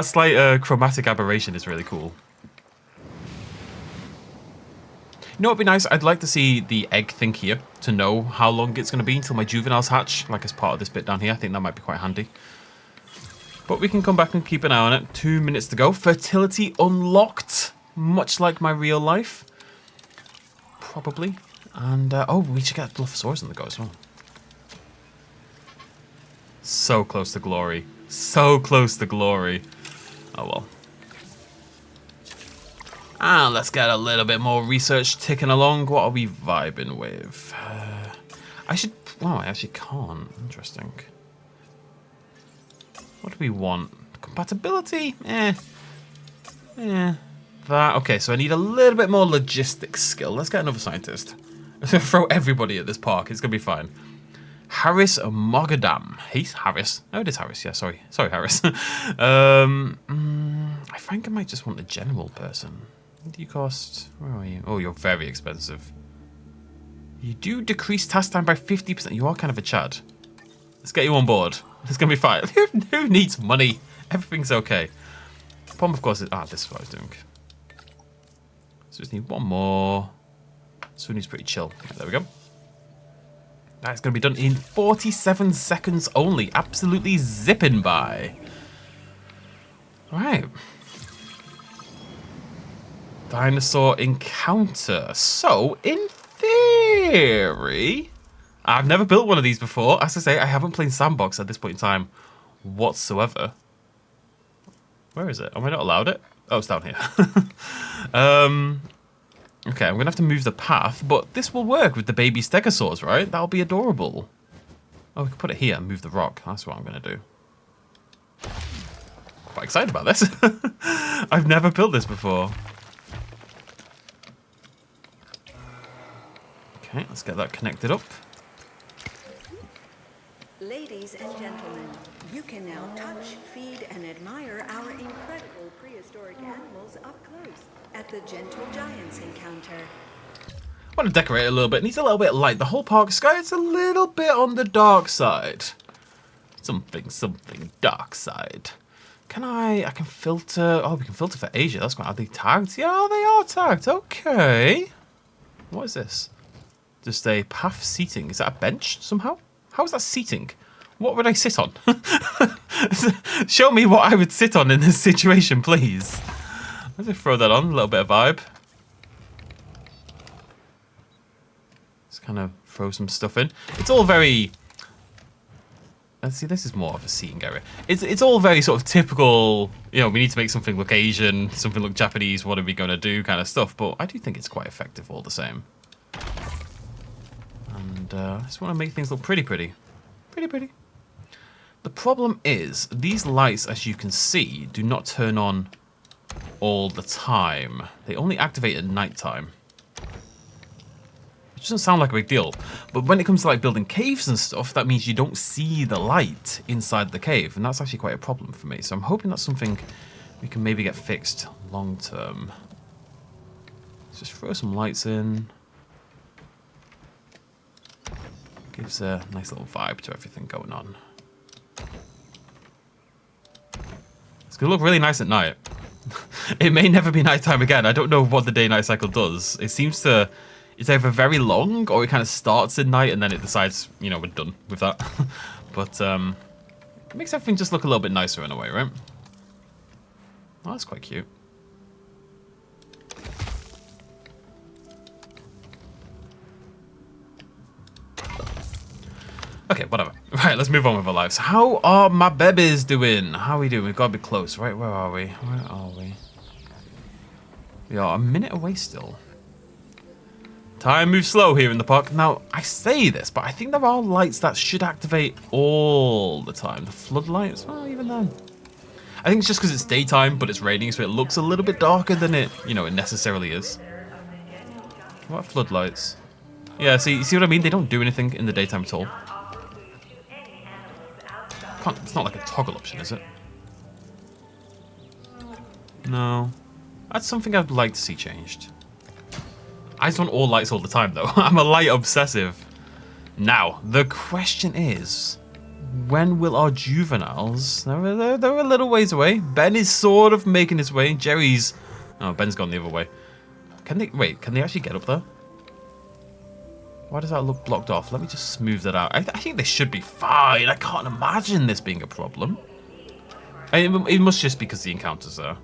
slight chromatic aberration is really cool. You know what would be nice? I'd like to see the egg thing here to know how long it's going to be until my juveniles hatch, like as part of this bit down here. I think that might be quite handy. But we can come back and keep an eye on it. 2 minutes to go. Fertility unlocked, much like my real life. Probably. And, oh, we should get Dilophosaurus on the go as well. So close to glory. So close to glory. Oh, well. And let's get a little bit more research ticking along. What are we vibing with? I should... Well, I actually can't. Interesting. What do we want? Compatibility? That. Okay, so I need a little bit more logistics skill. Let's get another scientist. Throw everybody at this park. It's going to be fine. Harris Mogadam. He's Harris. Oh, it is Harris. Yeah, sorry. Sorry, Harris. I think I might just want the general person. What do you cost? Where are you? Oh, you're very expensive. You do decrease task time by 50%. You are kind of a Chad. Let's get you on board. It's going to be fine. Who needs money? Everything's okay. The problem, of course, is... this is what I was doing. So just need one more. Suni's pretty chill. There we go. That's going to be done in 47 seconds only. Absolutely zipping by. Right. Dinosaur encounter. So, in theory... I've never built one of these before. As I say, I haven't played Sandbox at this point in time whatsoever. Where is it? Am I not allowed it? Oh, it's down here. Okay, I'm going to have to move the path, but this will work with the baby stegosaurs, right? That'll be adorable. Oh, we can put it here and move the rock. That's what I'm going to do. Quite excited about this. I've never built this before. Okay, let's get that connected up. Ladies and gentlemen, you can now touch, feed, and admire our incredible prehistoric animals up close at the Gentle Giants encounter. I want to decorate it a little bit. It needs a little bit of light. The whole park sky is a little bit on the dark side. Something dark side. I can filter... Oh, we can filter for Asia. That's quite... Are they tagged? Yeah, they are tagged. Okay. What is this? Just a path seating. Is that a bench somehow? How is that seating? What would I sit on? Show me what I would sit on in this situation, please. Let's just throw that on. A little bit of vibe. Let's kind of throw some stuff in. It's all very... Let's see, this is more of a seating area. It's all very sort of typical, you know, we need to make something look Asian, something look Japanese, what are we going to do kind of stuff. But I do think it's quite effective all the same. And I just want to make things look pretty. Pretty. The problem is, these lights, as you can see, do not turn on all the time. They only activate at nighttime. Which doesn't sound like a big deal. But when it comes to like building caves and stuff, that means you don't see the light inside the cave. And that's actually quite a problem for me. So I'm hoping that's something we can maybe get fixed long term. Let's just throw some lights in. Gives a nice little vibe to everything going on. It's gonna look really nice at night. It may never be nighttime again. I don't know what the day-night cycle does. It seems to... It's either very long, or it kind of starts at night, and then it decides, you know, we're done with that. But, it makes everything just look a little bit nicer in a way, right? Oh, that's quite cute. Okay, whatever. Right, let's move on with our lives. How are my babies doing? How are we doing? We've got to be close, right? Where are we? Where are we? We are a minute away still. Time moves slow here in the park. Now, I say this, but I think there are lights that should activate all the time. The floodlights? Well, even then. I think it's just because it's daytime, but it's raining, so it looks a little bit darker than it, you know, it necessarily is. What are floodlights? Yeah, see, you see what I mean? They don't do anything in the daytime at all. It's not like a toggle option, is it? No. That's something I'd like to see changed. I just want all lights all the time, though. I'm a light obsessive. Now, the question is, when will our juveniles... They're a little ways away. Ben is sort of making his way. Jerry's... Oh, Ben's gone the other way. Can they... Wait, can they actually get up there? Why does that look blocked off? Let me just smooth that out. I think they should be fine. I can't imagine this being a problem. It must just be because the encounter's there.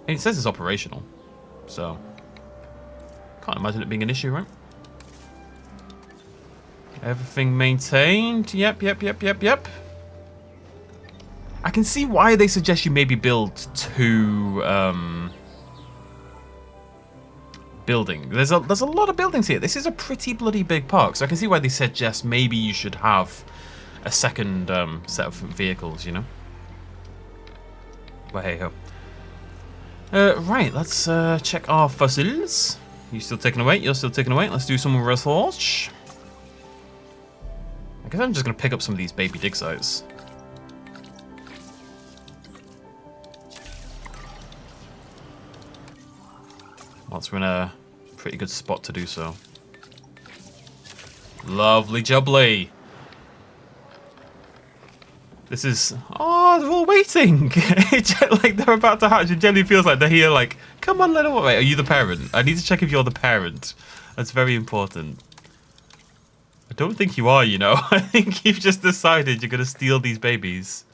And it says it's operational. So... Can't imagine it being an issue, right? Everything maintained. Yep. I can see why they suggest you maybe build 2... building. There's a lot of buildings here. This is a pretty bloody big park, so I can see why they suggest maybe you should have a second set of vehicles, you know? But hey ho. Right, let's check our fossils. You still taking away? You're still taking away. Let's do some research. I guess I'm just gonna pick up some of these baby dig sites. Once we're in a pretty good spot to do so. Lovely jubbly. This is... Oh, they're all waiting. Like they're about to hatch. It generally feels like they're here like, come on, little one. Wait, are you the parent? I need to check if you're the parent. That's very important. I don't think you are, you know. I think you've just decided you're going to steal these babies.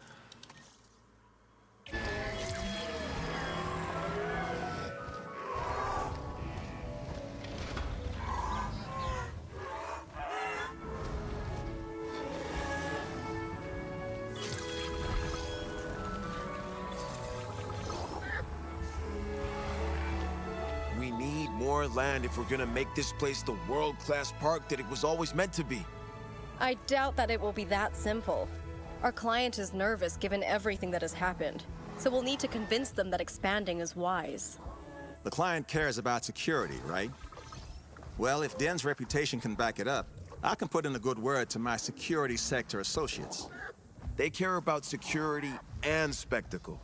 Land if we're gonna make this place the world-class park that it was always meant to be. I doubt that it will be that simple. Our client is nervous given everything that has happened, so we'll need to convince them that expanding is wise. The client cares about security, right? Well, if Den's reputation can back it up, I can put in a good word to my security sector associates. They care about security and spectacle.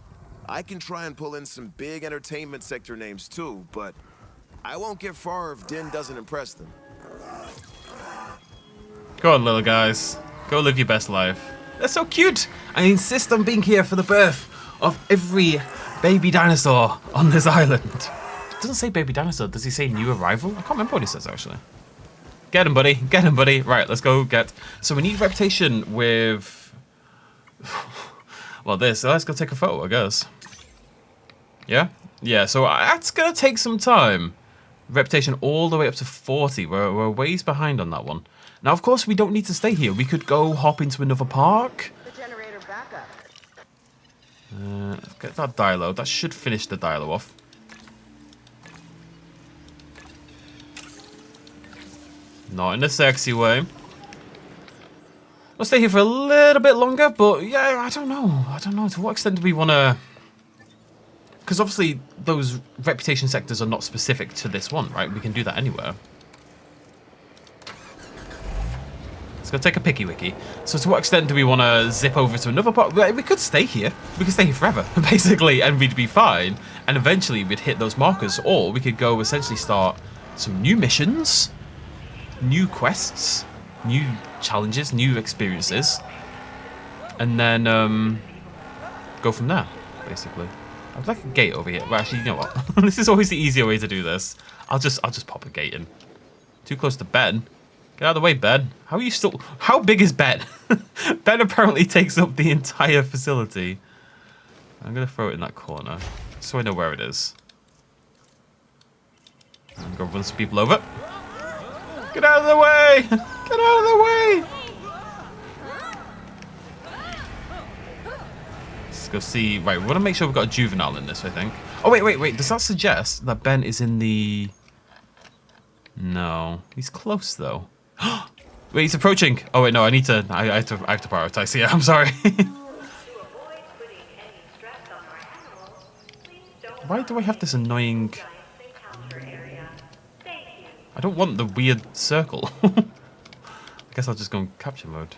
I can try and pull in some big entertainment sector names too, but I won't get far if Den doesn't impress them. Go on, little guys. Go live your best life. They're so cute. I insist on being here for the birth of every baby dinosaur on this island. It doesn't say baby dinosaur. Does he say new arrival? I can't remember what he says, actually. Get him, buddy. Get him, buddy. Right, let's go get... So we need reputation with... Well, this. So let's go take a photo, I guess. Yeah? Yeah, so that's going to take some time. Reputation all the way up to 40. We're ways behind on that one. Now, of course, we don't need to stay here. We could go hop into another park. The generator backup. Let's get that dialo. That should finish the dialo off. Not in a sexy way. We'll stay here for a little bit longer, but yeah, I don't know. I don't know. To what extent do we want to... Because obviously those reputation sectors are not specific to this one, right? We can do that anywhere. Let's go take a picky wiki. So to what extent do we want to zip over to another part? We could stay here. We could stay here forever, basically, and we'd be fine. And eventually we'd hit those markers. Or we could go essentially start some new missions, new quests, new challenges, new experiences. And then go from there, basically. I'd like a gate over here. Well, actually, you know what? This is always the easier way to do this. I'll just pop a gate in. Too close to Ben. Get out of the way, Ben. How are you still... How big is Ben? Ben apparently takes up the entire facility. I'm going to throw it in that corner, so I know where it is. I'm going to run some people over. Get out of the way! Get out of the way! Let's go see... Right, we want to make sure we've got a juvenile in this, I think. Oh, wait. Does that suggest that Ben is in the... No. He's close, though. Wait, he's approaching. Oh, wait, no, I have to prioritize here. I'm sorry. Why do I have this annoying... I don't want the weird circle. I guess I'll just go in capture mode.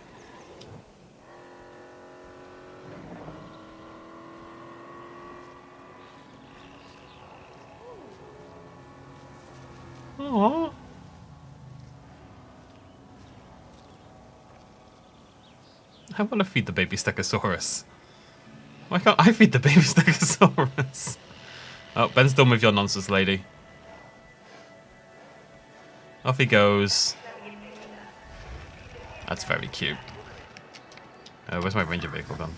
Aww. I want to feed the baby Stegosaurus. Why can't I feed the baby Stegosaurus? Oh, Ben's done with your nonsense, lady. Off he goes. That's very cute. Where's my ranger vehicle gone?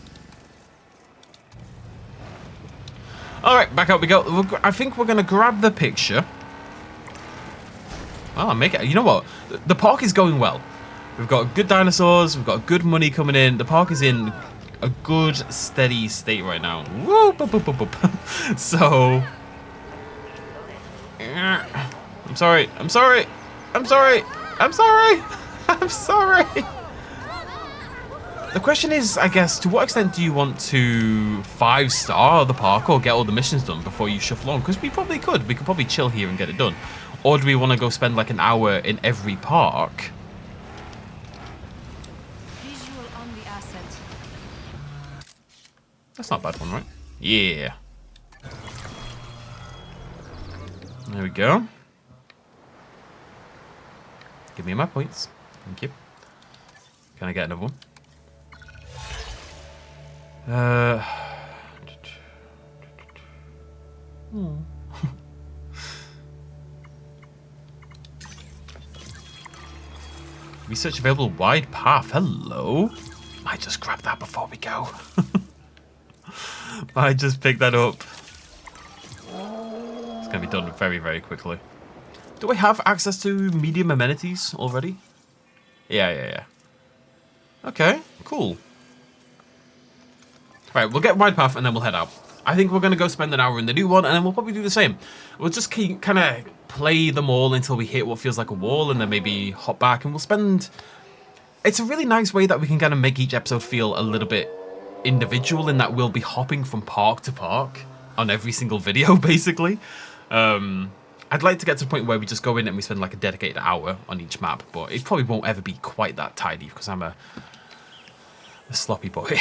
Alright, back up we go. I think we're going to grab the picture. Oh, make it. You know what? The park is going well. We've got good dinosaurs. We've got good money coming in. The park is in a good, steady state right now. Woo! Boop, boop, boop, boop. So... I'm sorry. I'm sorry. I'm sorry. I'm sorry. I'm sorry. The question is, I guess, to what extent do you want to 5-star the park or get all the missions done before you shuffle on? Because we probably could. We could probably chill here and get it done. Or do we want to go spend like an hour in every park? Visual on the asset. That's not a bad one, right? Yeah. There we go. Give me my points. Thank you. Can I get another one? Research available wide path. Hello. Might just grab that before we go. Might just pick that up. It's gonna be done very, very quickly. Do I have access to medium amenities already? Yeah. Okay, cool. Right, we'll get wide path and then we'll head out. I think we're going to go spend an hour in the new one and then we'll probably do the same. We'll just kind of play them all until we hit what feels like a wall and then maybe hop back and we'll spend... It's a really nice way that we can kind of make each episode feel a little bit individual in that we'll be hopping from park to park on every single video, basically. I'd like to get to the point where we just go in and we spend like a dedicated hour on each map, but it probably won't ever be quite that tidy because I'm a sloppy boy.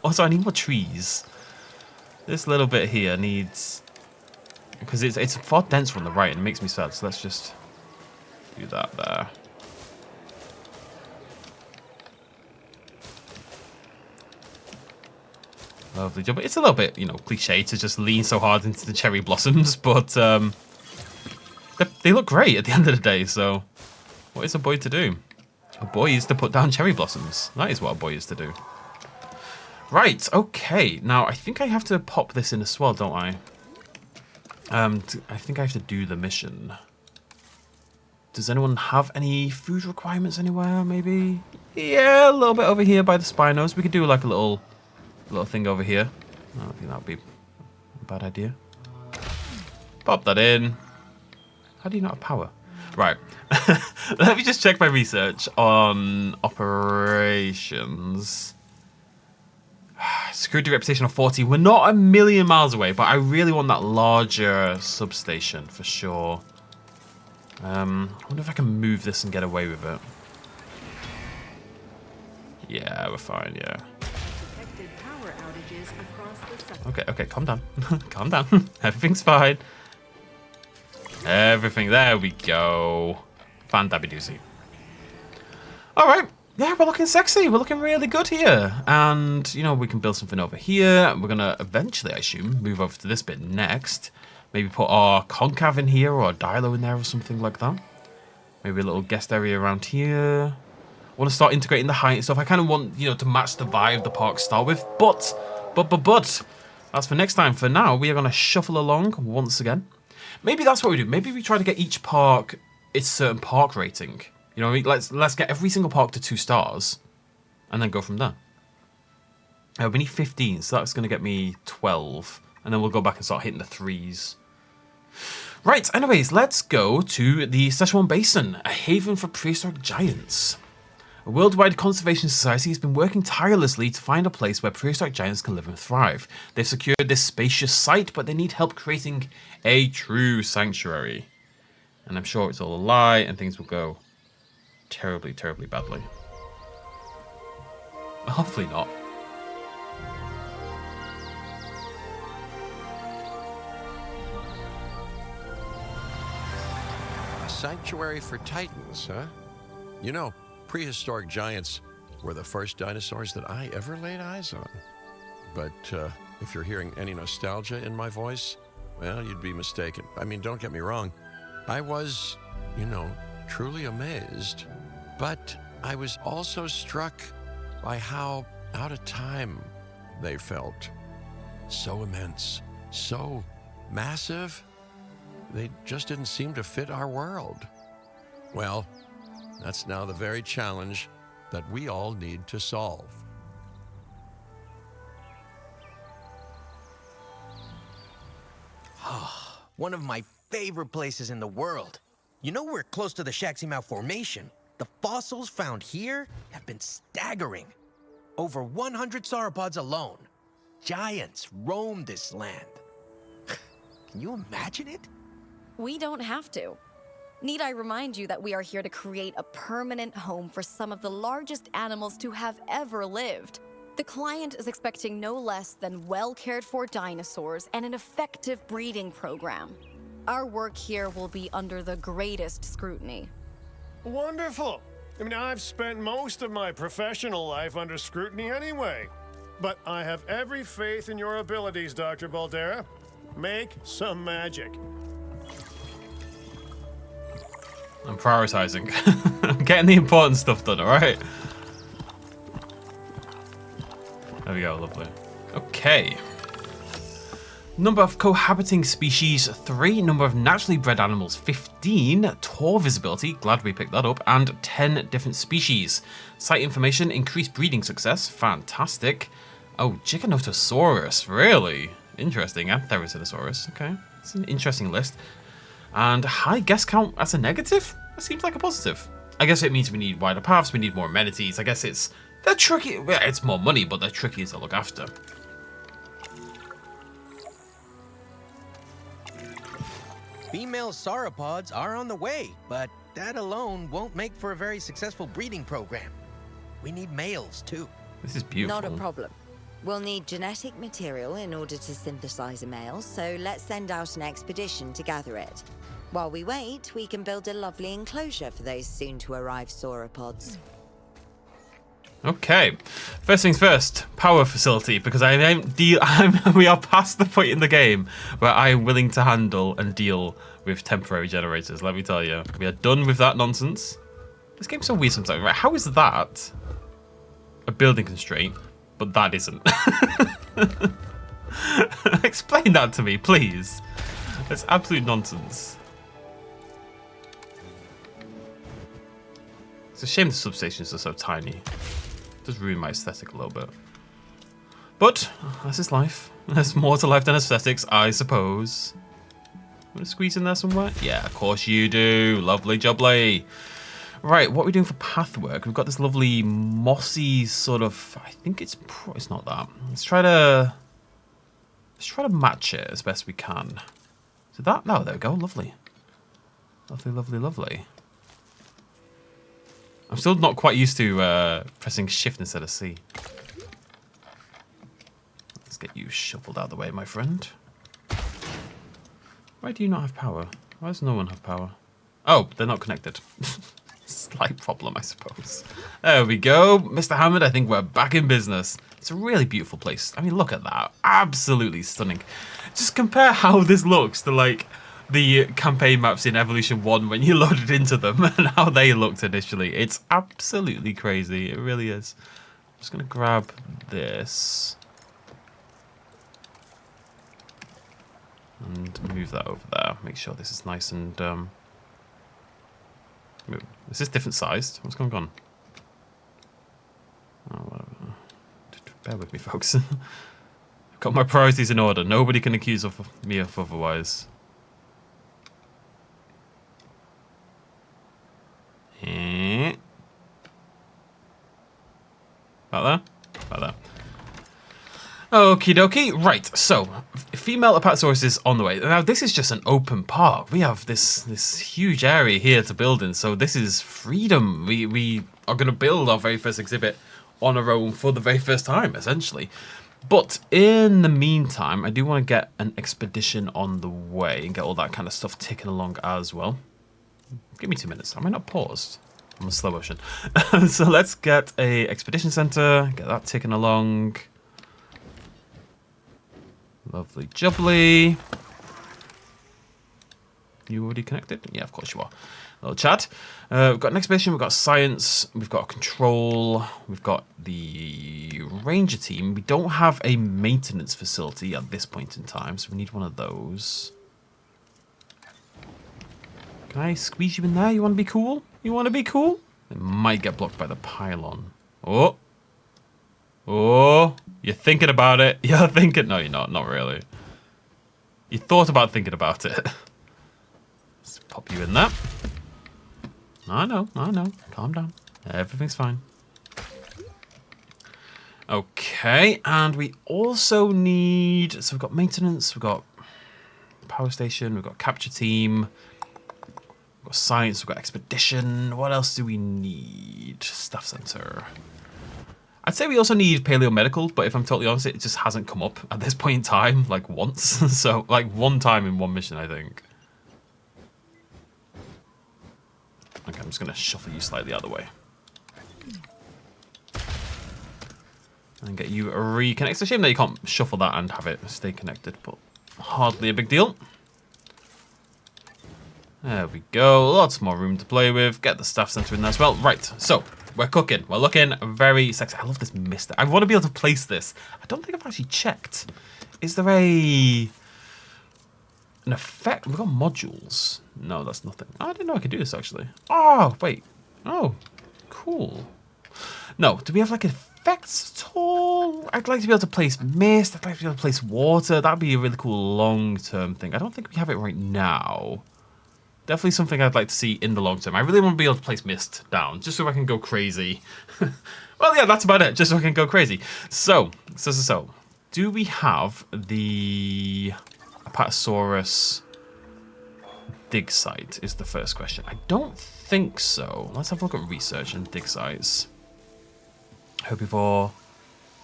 Also, I need more trees. This little bit here needs... Because it's far denser on the right and it makes me sad, so let's just do that there. Lovely job. It's a little bit, you know, cliche to just lean so hard into the cherry blossoms, but they look great at the end of the day, so what is a boy to do? A boy is to put down cherry blossoms. That is what a boy is to do. Right, okay. Now, I think I have to pop this in as well, don't I? I think I have to do the mission. Does anyone have any food requirements anywhere, maybe? Yeah, a little bit over here by the Spinos. We could do like a little thing over here. I don't think that would be a bad idea. Pop that in. How do you not have power? Right. Let me just check my research on operations. Security reputation of 40. We're not a million miles away, but I really want that larger substation for sure. I wonder if I can move this and get away with it. Yeah, we're fine, yeah. Detected power outages across the site. Okay, calm down. Calm down. Everything's fine. Everything, there we go. Fan-dabby-doozy. Alright, yeah, we're looking sexy. We're looking really good here. And, you know, we can build something over here. We're going to eventually, I assume, move over to this bit next. Maybe put our concav in here or a dilo in there or something like that. Maybe a little guest area around here. I want to start integrating the height and stuff. I kind of want, you know, to match the vibe the park start with. But, that's for next time. For now, we are going to shuffle along once again. Maybe that's what we do. Maybe we try to get each park its certain park rating. You know what I mean? Let's get every single park to 2 stars. And then go from there. We need 15, so that's going to get me 12. And then we'll go back and start hitting the 3s. Right, anyways, let's go to the Sichuan Basin, a haven for prehistoric giants. A worldwide conservation society has been working tirelessly to find a place where prehistoric giants can live and thrive. They've secured this spacious site, but they need help creating a true sanctuary. And I'm sure it's all a lie, and things will go terribly, terribly badly. Hopefully not. A sanctuary for titans, huh? You know, prehistoric giants were the first dinosaurs that I ever laid eyes on. But if you're hearing any nostalgia in my voice, well, you'd be mistaken. I mean, don't get me wrong. I was, you know, truly amazed. But I was also struck by how out of time they felt. So immense, so massive. They just didn't seem to fit our world. Well, that's now the very challenge that we all need to solve. One of my favorite places in the world. You know we're close to the Shaximau Formation. The fossils found here have been staggering. Over 100 sauropods alone. Giants roam this land. Can you imagine it? We don't have to. Need I remind you that we are here to create a permanent home for some of the largest animals to have ever lived. The client is expecting no less than well-cared-for dinosaurs and an effective breeding program. Our work here will be under the greatest scrutiny. Wonderful. I mean, I've spent most of my professional life under scrutiny anyway. But I have every faith in your abilities, Dr. Baldera. Make some magic. I'm prioritizing. I'm getting the important stuff done, alright? There we go, lovely. Okay. Number of cohabiting species, 3. Number of naturally bred animals, 15. Tour visibility, glad we picked that up. And 10 different species. Site information, increased breeding success, fantastic. Oh, Giganotosaurus, really? Interesting, and Therizinosaurus, okay. It's an interesting list. And high guest count as a negative? That seems like a positive. I guess it means we need wider paths, we need more amenities. I guess they're tricky. Well, it's more money, but they're tricky to look after. Female sauropods are on the way, but that alone won't make for a very successful breeding program. We need males, too. This is beautiful. Not a problem. We'll need genetic material in order to synthesize a male, so let's send out an expedition to gather it. While we wait, we can build a lovely enclosure for those soon-to-arrive sauropods. Okay, first things first, power facility, because we are past the point in the game where I'm willing to handle and deal with temporary generators, let me tell you. We are done with that nonsense. This game's so weird sometimes, right? How is that a building constraint, but that isn't? Explain that to me, please. It's absolute nonsense. It's a shame the substations are so tiny. It does ruin my aesthetic a little bit. But, that's just life. There's more to life than aesthetics, I suppose. Want to squeeze in there somewhere? Yeah, of course you do. Lovely jubbly. Right, what are we doing for path work? We've got this lovely mossy sort of... I think it's not that. Let's try to match it as best we can. So that... No, there we go. Lovely. Lovely, lovely, lovely. I'm still not quite used to pressing shift instead of C. Let's get you shuffled out of the way, my friend. Why do you not have power? Why does no one have power? Oh, they're not connected. Slight problem, I suppose. There we go. Mr. Hammond, I think we're back in business. It's a really beautiful place. I mean, look at that. Absolutely stunning. Just compare how this looks to, like, the campaign maps in Evolution 1 when you loaded into them and how they looked initially. It's absolutely crazy. It really is. I'm just going to grab this and move that over there. Make sure this is nice and... Is this different sized? What's going on? Oh, whatever. Bear with me, folks. I've got my priorities in order. Nobody can accuse me of otherwise. About there? About there. Okie dokie. Right, so female Apatosaurus is on the way. Now this is just an open park. We have this huge area here to build in, so this is freedom. We are going to build our very first exhibit on our own for the very first time, essentially. But in the meantime, I do want to get an expedition on the way and get all that kind of stuff ticking along as well. Give me 2 minutes. Am I not paused? I'm in slow motion. So let's get a expedition center, get that ticking along. Lovely jubbly. You already connected? Yeah, of course you are. Little chat. We've got an expedition, we've got science, we've got control, we've got the ranger team. We don't have a maintenance facility at this point in time, so we need one of those. Can I squeeze you in there? You want to be cool? You want to be cool? It might get blocked by the pylon. Oh. Oh. You're thinking about it. You're thinking... No, you're not. Not really. You thought about thinking about it. Let's pop you in there. I know. I know. Calm down. Everything's fine. Okay. And we also need... So we've got maintenance. We've got power station. We've got capture team. We've got science. We've got expedition. What else do we need? Staff center. I'd say we also need paleomedical, but if I'm totally honest, it just hasn't come up at this point in time, like once. So, like one time in one mission, I think. Okay, I'm just going to shuffle you slightly out of the way. And get you reconnected. It's a shame that you can't shuffle that and have it stay connected, but hardly a big deal. There we go. Lots more room to play with. Get the staff center in there as well. Right, so... We're cooking. We're looking very sexy. I love this mist. I want to be able to place this. I don't think I've actually checked. Is there an effect? We've got modules. No, that's nothing. Oh, I didn't know I could do this, actually. Oh, wait. Oh, cool. No, do we have, like, effects at all? I'd like to be able to place mist. I'd like to be able to place water. That'd be a really cool long-term thing. I don't think we have it right now. Definitely something I'd like to see in the long term. I really want to be able to place mist down, just so I can go crazy. Well, yeah, that's about it, just so I can go crazy. So. Do we have the Apatosaurus dig site is the first question. I don't think so. Let's have a look at research and dig sites. Herbivore.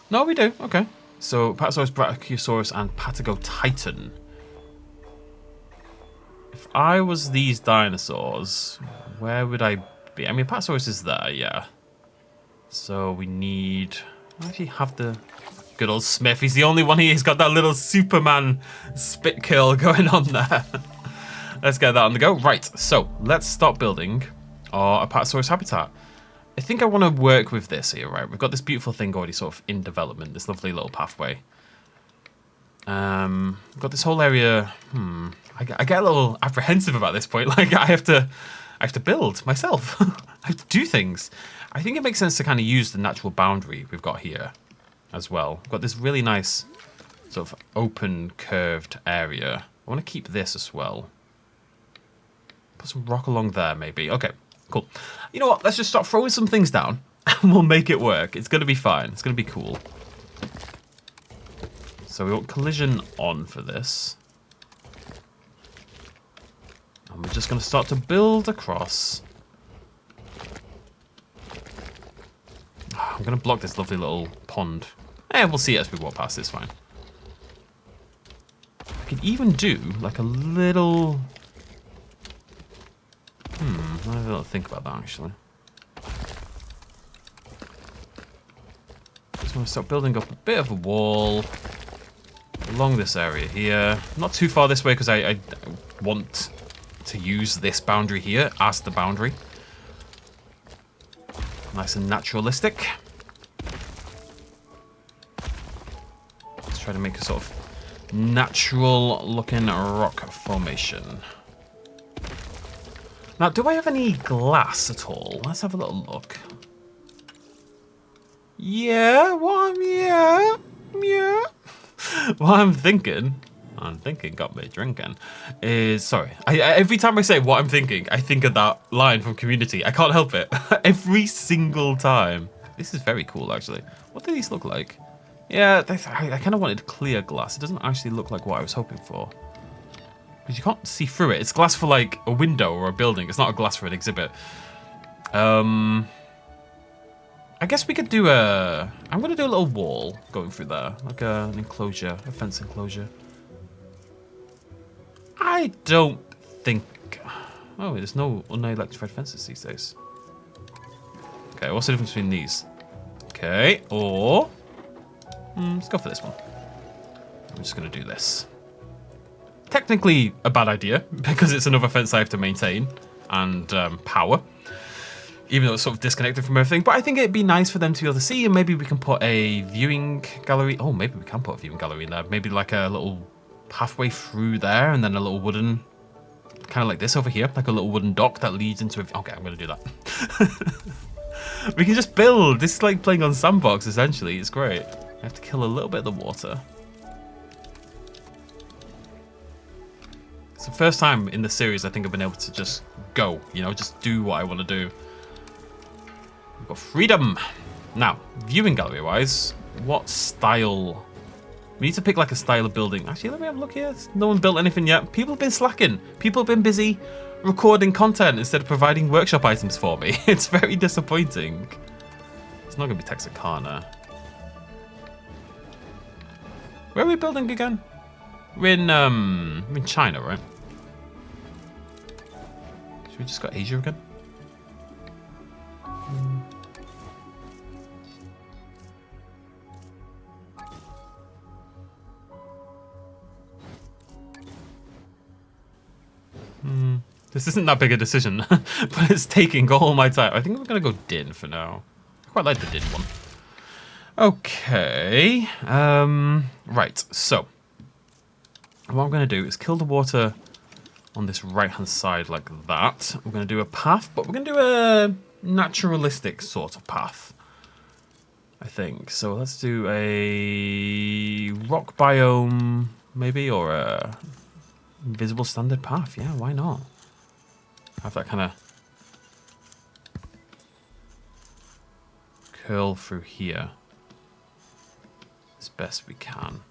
No, we do. Okay. So, Apatosaurus, Brachiosaurus, and Patagotitan. If I was these dinosaurs, where would I be? I mean, Apatosaurus is there, yeah. So we need... I actually have the good old Smith. He's the only one here. He's got that little Superman spit curl going on there. Let's get that on the go. Right, so let's start building our Apatosaurus habitat. I think I want to work with this here, right? We've got this beautiful thing already sort of in development, this lovely little pathway. We've got this whole area... I get a little apprehensive about this point. Like, I have to build myself. I have to do things. I think it makes sense to kind of use the natural boundary we've got here as well. We've got this really nice sort of open, curved area. I want to keep this as well. Put some rock along there, maybe. Okay, cool. You know what? Let's just start throwing some things down, and we'll make it work. It's going to be fine. It's going to be cool. So we want collision on for this. And we're just going to start to build across. going to block this lovely little pond. We'll see it as we walk past. It's fine. I could even do like a little... I have a little think about that, actually. Just want to start building up a bit of a wall along this area here. Not too far this way, because I want to use this boundary here as the boundary. Nice and naturalistic. Let's try to make a sort of natural looking rock formation. Now, do I have any glass at all? Let's have a little look. Yeah, what I'm thinking, got me drinking, is, sorry, every time I say what I'm thinking, I think of that line from Community. I can't help it. Every single time. This is very cool, actually. What do these look like? Yeah, I kind of wanted clear glass. It doesn't actually look like what I was hoping for. Because you can't see through it. It's glass for, like, a window or a building. It's not a glass for an exhibit. I guess we could do a... I'm going to do a little wall going through there. Like an enclosure, a fence enclosure. I don't think... Oh, there's no unelectrified fences these days. Okay, what's the difference between these? Okay, or... let's go for this one. I'm just going to do this. Technically a bad idea, because it's another fence I have to maintain and power. Even though it's sort of disconnected from everything. But I think it'd be nice for them to be able to see, and maybe we can put a viewing gallery. Oh, maybe we can put a viewing gallery in there. Maybe like a little pathway through there, and then a little wooden, kind of like this over here, like a little wooden dock that leads into a... Okay, I'm going to do that. We can just build. This is like playing on Sandbox, essentially. It's great. I have to kill a little bit of the water. It's the first time in the series I think I've been able to just go, you know, just do what I want to do. We've got freedom. Now, viewing gallery wise, what style? We need to pick like a style of building. Actually, let me have a look here. No one built anything yet. People have been slacking. People have been busy recording content instead of providing workshop items for me. It's very disappointing. It's not going to be Texarkana. Where are we building again? We're in China, right? Should we just go Asia again? This isn't that big a decision, but it's taking all my time. I think we're gonna go Din for now. I quite like the Din one. Okay. Right, so what I'm going to do is kill the water on this right-hand side like that. We're going to do a path, but we're going to do a naturalistic sort of path, I think. So let's do a rock biome, maybe, or a invisible standard path. Yeah, why not? Have that kind of curl through here as best we can.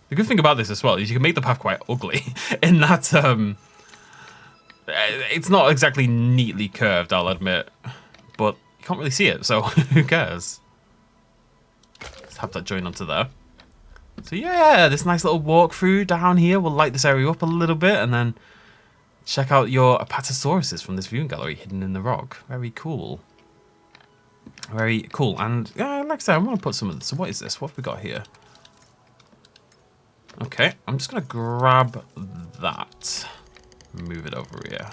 The good thing about this as well is you can make the path quite ugly in that it's not exactly neatly curved, I'll admit, but you can't really see it, so who cares? Let's have that join onto there. So yeah, this nice little walkthrough down here will light this area up a little bit, and then check out your Apatosauruses from this viewing gallery hidden in the rock. Very cool. Very cool. And like I said, I want to put some of this. So what is this? What have we got here? Okay, I'm just going to grab that. Move it over here.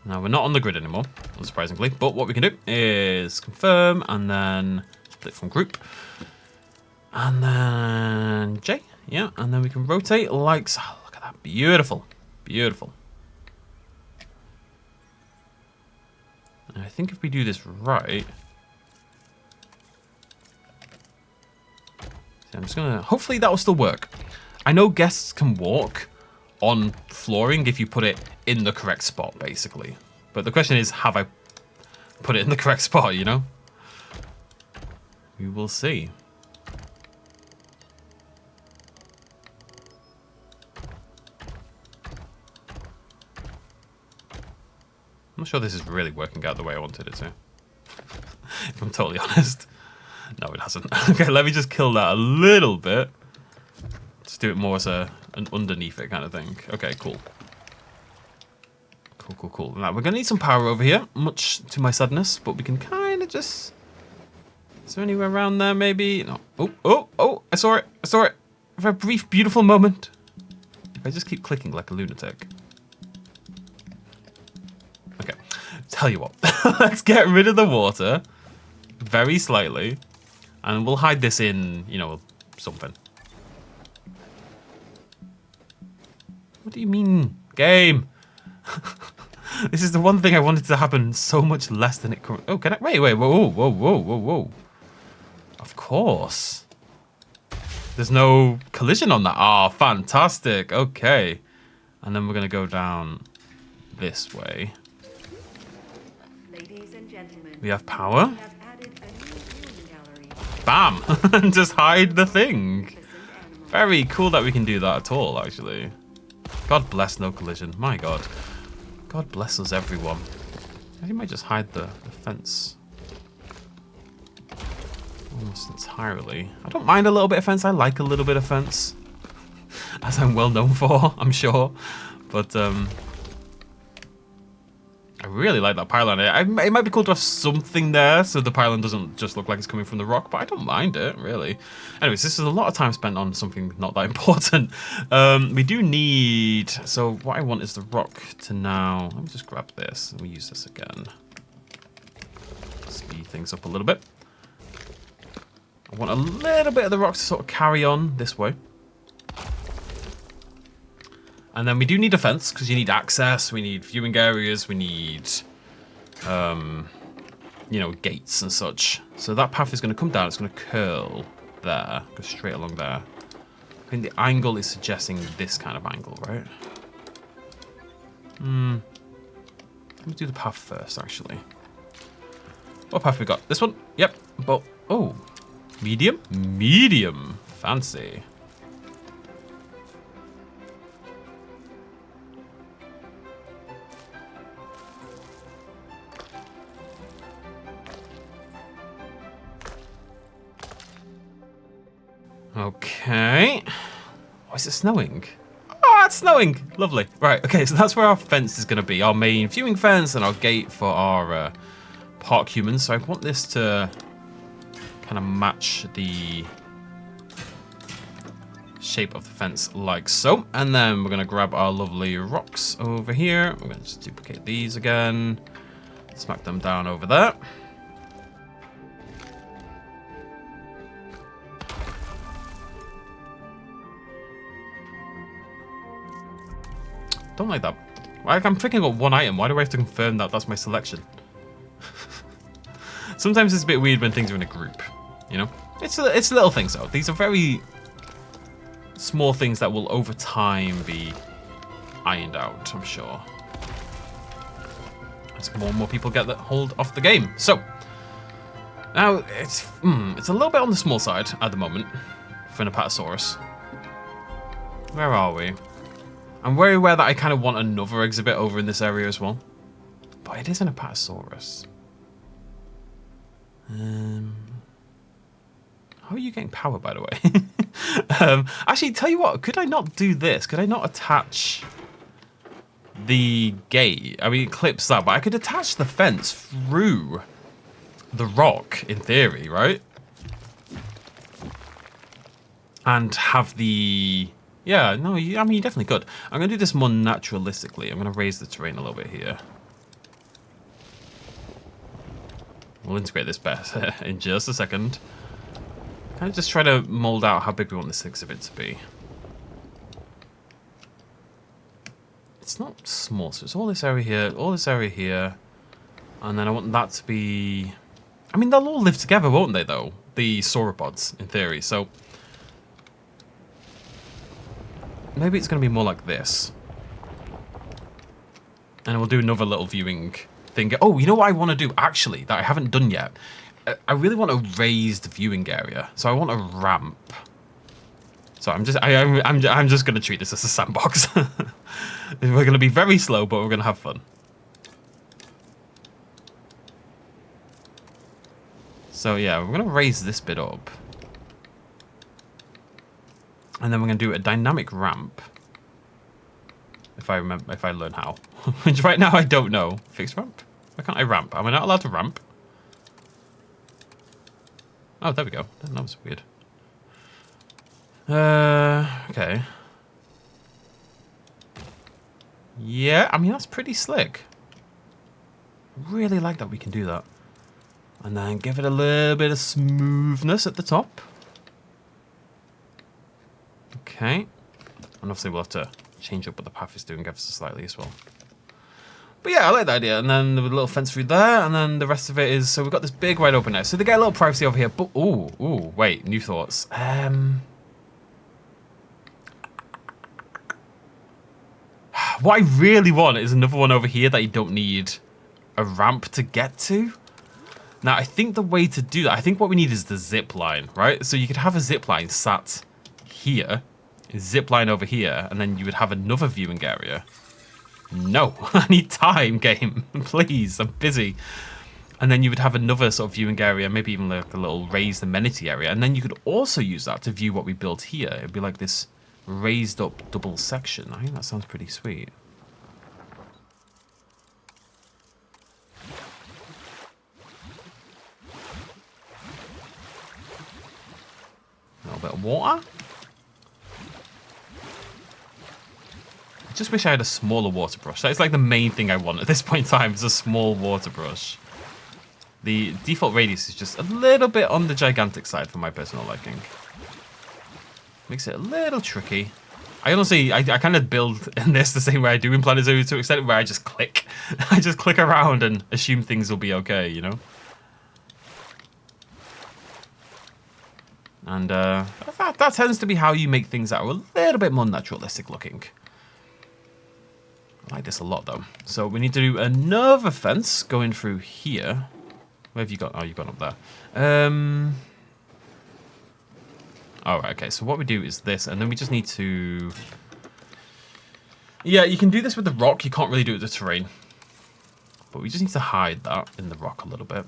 Now, we're not on the grid anymore, unsurprisingly. But what we can do is confirm and then split from group. And then J. Yeah, and then we can rotate like so. Oh, look at that. Beautiful. Beautiful. And I think if we do this right... I'm just gonna, hopefully that will still work. I know guests can walk on flooring if you put it in the correct spot, basically. But the question is, have I put it in the correct spot, you know? We will see. I'm not sure this is really working out the way I wanted it to. If I'm totally honest. No, it hasn't. Okay, let me just kill that a little bit. Just do it more as an underneath it kind of thing. Okay, cool. Cool. Now, we're going to need some power over here, much to my sadness, but we can kind of just... Is there anywhere around there, maybe? No. Oh, I saw it. For a brief, beautiful moment. If I just keep clicking like a lunatic. Okay, tell you what. Let's get rid of the water very slightly, and we'll hide this in, you know, something. What do you mean, game? This is the one thing I wanted to happen so much less than it currently... Oh, can I... Wait, whoa. Of course. There's no collision on that. Ah, fantastic. Okay. And then we're going to go down this way. Ladies and gentlemen, we have power. we have added a new viewing gallery. Bam! Just hide the thing. Very cool that we can do that at all, actually. God bless no collision. My God. God bless us, everyone. I might just hide the fence. Almost entirely. I don't mind a little bit of fence. I like a little bit of fence. As I'm well known for, I'm sure. But, I really like that pylon. It might be cool to have something there so the pylon doesn't just look like it's coming from the rock, but I don't mind it, really. Anyways, this is a lot of time spent on something not that important. We do need... So what I want is the rock to now... Let me just grab this and we use this again. Speed things up a little bit. I want a little bit of the rock to sort of carry on this way. And then we do need a fence, because you need access, we need viewing areas, we need, you know, gates and such. So that path is going to come down, it's going to curl there, go straight along there. I think the angle is suggesting this kind of angle, right? Let me do the path first, actually. What path we got? This one? Yep. But, oh, medium? Medium. Fancy. Okay. Oh, is it snowing? Oh, it's snowing. Lovely. Right, okay, so that's where our fence is going to be. Our main viewing fence and our gate for our park humans. So I want this to kind of match the shape of the fence like so. And then we're going to grab our lovely rocks over here. We're going to just duplicate these again. Smack them down over there. Don't like that. Like, I'm picking up one item. Why do I have to confirm that that's my selection? Sometimes it's a bit weird when things are in a group, you know? It's little things, though. These are very small things that will, over time, be ironed out, I'm sure. As more and more people get that hold off the game. So, now, it's a little bit on the small side at the moment for an Apatosaurus. Where are we? I'm very aware that I kind of want another exhibit over in this area as well. But it is an Apatosaurus. How are you getting power, by the way? Actually, tell you what, could I not do this? Could I not attach the gate? I mean, it clips that, but I could attach the fence through the rock, in theory, right? And have the... Yeah, no, I mean, you definitely could. I'm going to do this more naturalistically. I'm going to raise the terrain a little bit here. We'll integrate this better in just a second. Kind of just try to mold out how big we want this exhibit to be. It's not small, so it's all this area here, and then I want that to be... I mean, they'll all live together, won't they, though? The sauropods, in theory, so... Maybe it's going to be more like this. And we'll do another little viewing thing. Oh, you know what I want to do, actually, that I haven't done yet? I really want a raised viewing area. So I want a ramp. So I'm just going to treat this as a sandbox. We're going to be very slow, but we're going to have fun. So yeah, we're going to raise this bit up. And then we're going to do a dynamic ramp. If I remember, if I learn how. Which right now I don't know. Fixed ramp? Why can't I ramp? Am I not allowed to ramp? Oh, there we go. That was weird. Okay. Yeah, I mean, that's pretty slick. Really like that we can do that. And then give it a little bit of smoothness at the top. Okay. And obviously we'll have to change up what the path is doing ever so slightly as well. But yeah, I like the idea. And then the little fence through there, and then the rest of it is... So we've got this big wide open area. So they get a little privacy over here. But, ooh, wait, new thoughts. What I really want is another one over here that you don't need a ramp to get to. Now, I think the way to do that, I think what we need is the zip line, right? So you could have a zip line sat here, a zip line over here, and then you would have another viewing area. No, I need time, game. Please, I'm busy. And then you would have another sort of viewing area, maybe even like a little raised amenity area. And then you could also use that to view what we built here. It'd be like this raised up double section. I think that sounds pretty sweet. A little bit of water. I just wish I had a smaller water brush. That's like the main thing I want at this point in time, is a small water brush. The default radius is just a little bit on the gigantic side for my personal liking. Makes it a little tricky. I honestly, I kind of build in this the same way I do in Planet Zoo, to an extent where I just click. I just click around and assume things will be okay, you know? And that tends to be how you make things that are a little bit more naturalistic looking. I like this a lot, though. So we need to do another fence going through here. Where have you gone? Oh, you've gone up there. Oh, right, okay. So what we do is this, and then we just need to... Yeah, you can do this with the rock. You can't really do it with the terrain. But we just need to hide that in the rock a little bit.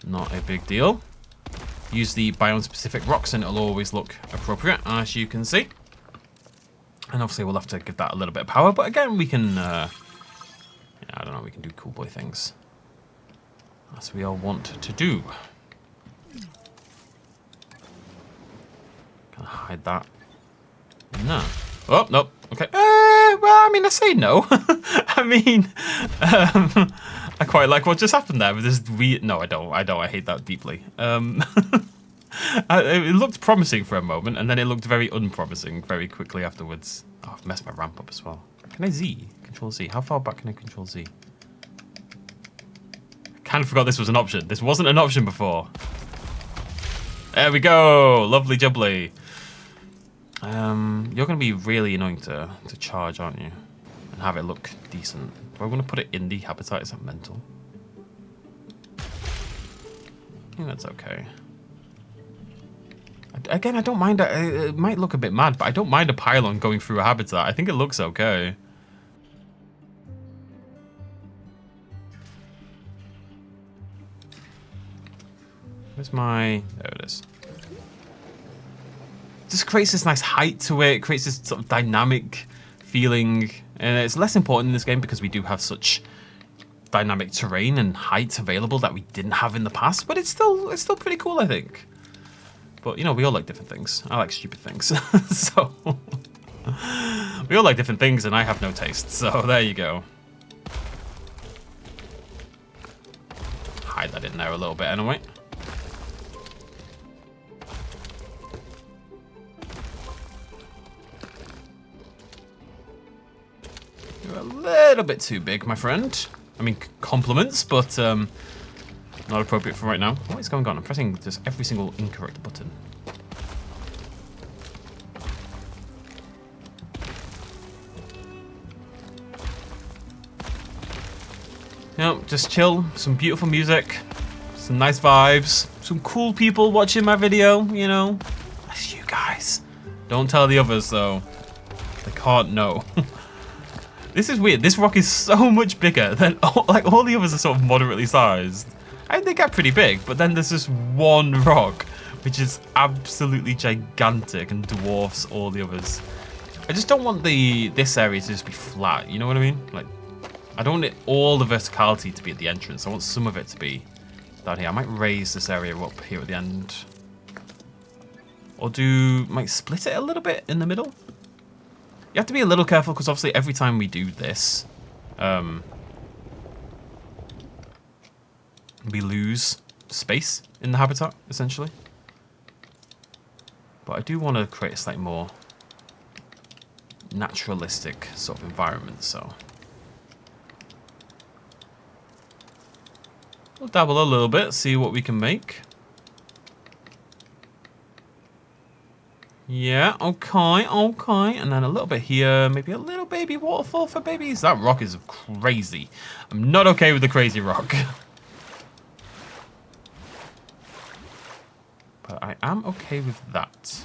Not a big deal. Use the biome-specific rocks, and it'll always look appropriate, as you can see. And obviously we'll have to give that a little bit of power, but again, we can... yeah, I don't know, we can do cool boy things. As we all want to do. Can I hide that? No. Oh, nope. Okay. Well, I mean, I say no. I mean, I quite like what just happened there with this weird... No, I don't. I hate that deeply. It looked promising for a moment, and then it looked very unpromising very quickly afterwards. Oh, I've messed my ramp up as well. Can I Z? Control Z. How far back can I Control Z? I kind of forgot this was an option. This wasn't an option before. There we go. Lovely jubbly. You're going to be really annoying to charge, aren't you? And have it look decent. Do I want to put it in the habitat? Is that mental? I think that's okay. Again, I don't mind. It might look a bit mad, but I don't mind a pylon going through a habitat. I think it looks okay. Where's my... There it is. Just creates this nice height to it. It creates this sort of dynamic feeling. And it's less important in this game because we do have such dynamic terrain and height available that we didn't have in the past. But it's still pretty cool, I think. But, you know, we all like different things. I like stupid things. So, we all like different things, and I have no taste. So, there you go. Hide that in there a little bit anyway. You're a little bit too big, my friend. I mean, compliments, but not appropriate for right now. What is going on? I'm pressing just every single incorrect button. You know, just chill, some beautiful music, some nice vibes, some cool people watching my video, you know. That's you guys. Don't tell the others, though. They can't know. This is weird. This rock is so much bigger than all the others are sort of moderately sized. I think they get pretty big, but then there's this one rock which is absolutely gigantic and dwarfs all the others. I just don't want this area to just be flat. You know what I mean? Like, I don't want all the verticality to be at the entrance. I want some of it to be down here. I might raise this area up here at the end, or might split it a little bit in the middle. You have to be a little careful because obviously every time we do this, we lose space in the habitat, essentially. But I do want to create a slightly more naturalistic sort of environment, so we'll dabble a little bit, see what we can make. Yeah, okay, okay. And then a little bit here, maybe a little baby waterfall for babies. That rock is crazy. I'm not okay with the crazy rock. But I am okay with that.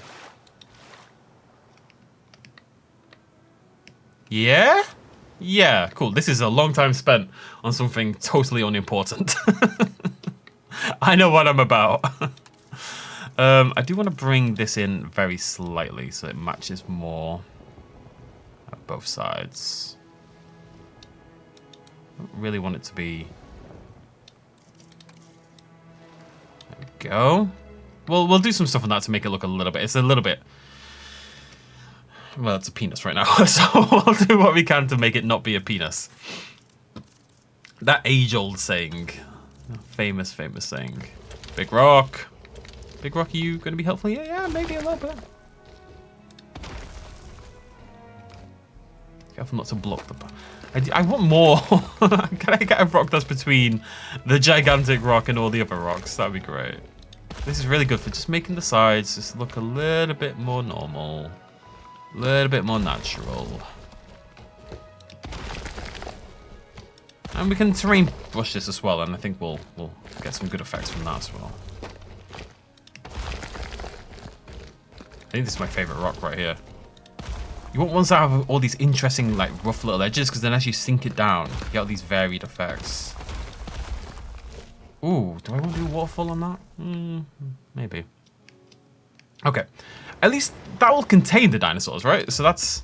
Yeah? Yeah, cool. This is a long time spent on something totally unimportant. I know what I'm about. I do want to bring this in very slightly so it matches more at both sides. I don't really want it to be... There we go. We'll do some stuff on that to make it look a little bit... It's a little bit... Well, it's a penis right now, so we'll do what we can to make it not be a penis. That age-old saying. Famous saying. Big rock. Big rock, are you going to be helpful here? Yeah, maybe a little bit. Careful not to block the... I want more. Can I get a rock that's between the gigantic rock and all the other rocks? That'd be great. This is really good for just making the sides just look a little bit more normal. A little bit more natural. And we can terrain brush this as well, and I think we'll get some good effects from that as well. I think this is my favorite rock right here. You want ones that have all these interesting, like, rough little edges, because then as you sink it down, you get all these varied effects. Ooh, do I want to do a waterfall on that? Maybe. Okay. At least that will contain the dinosaurs, right? So that's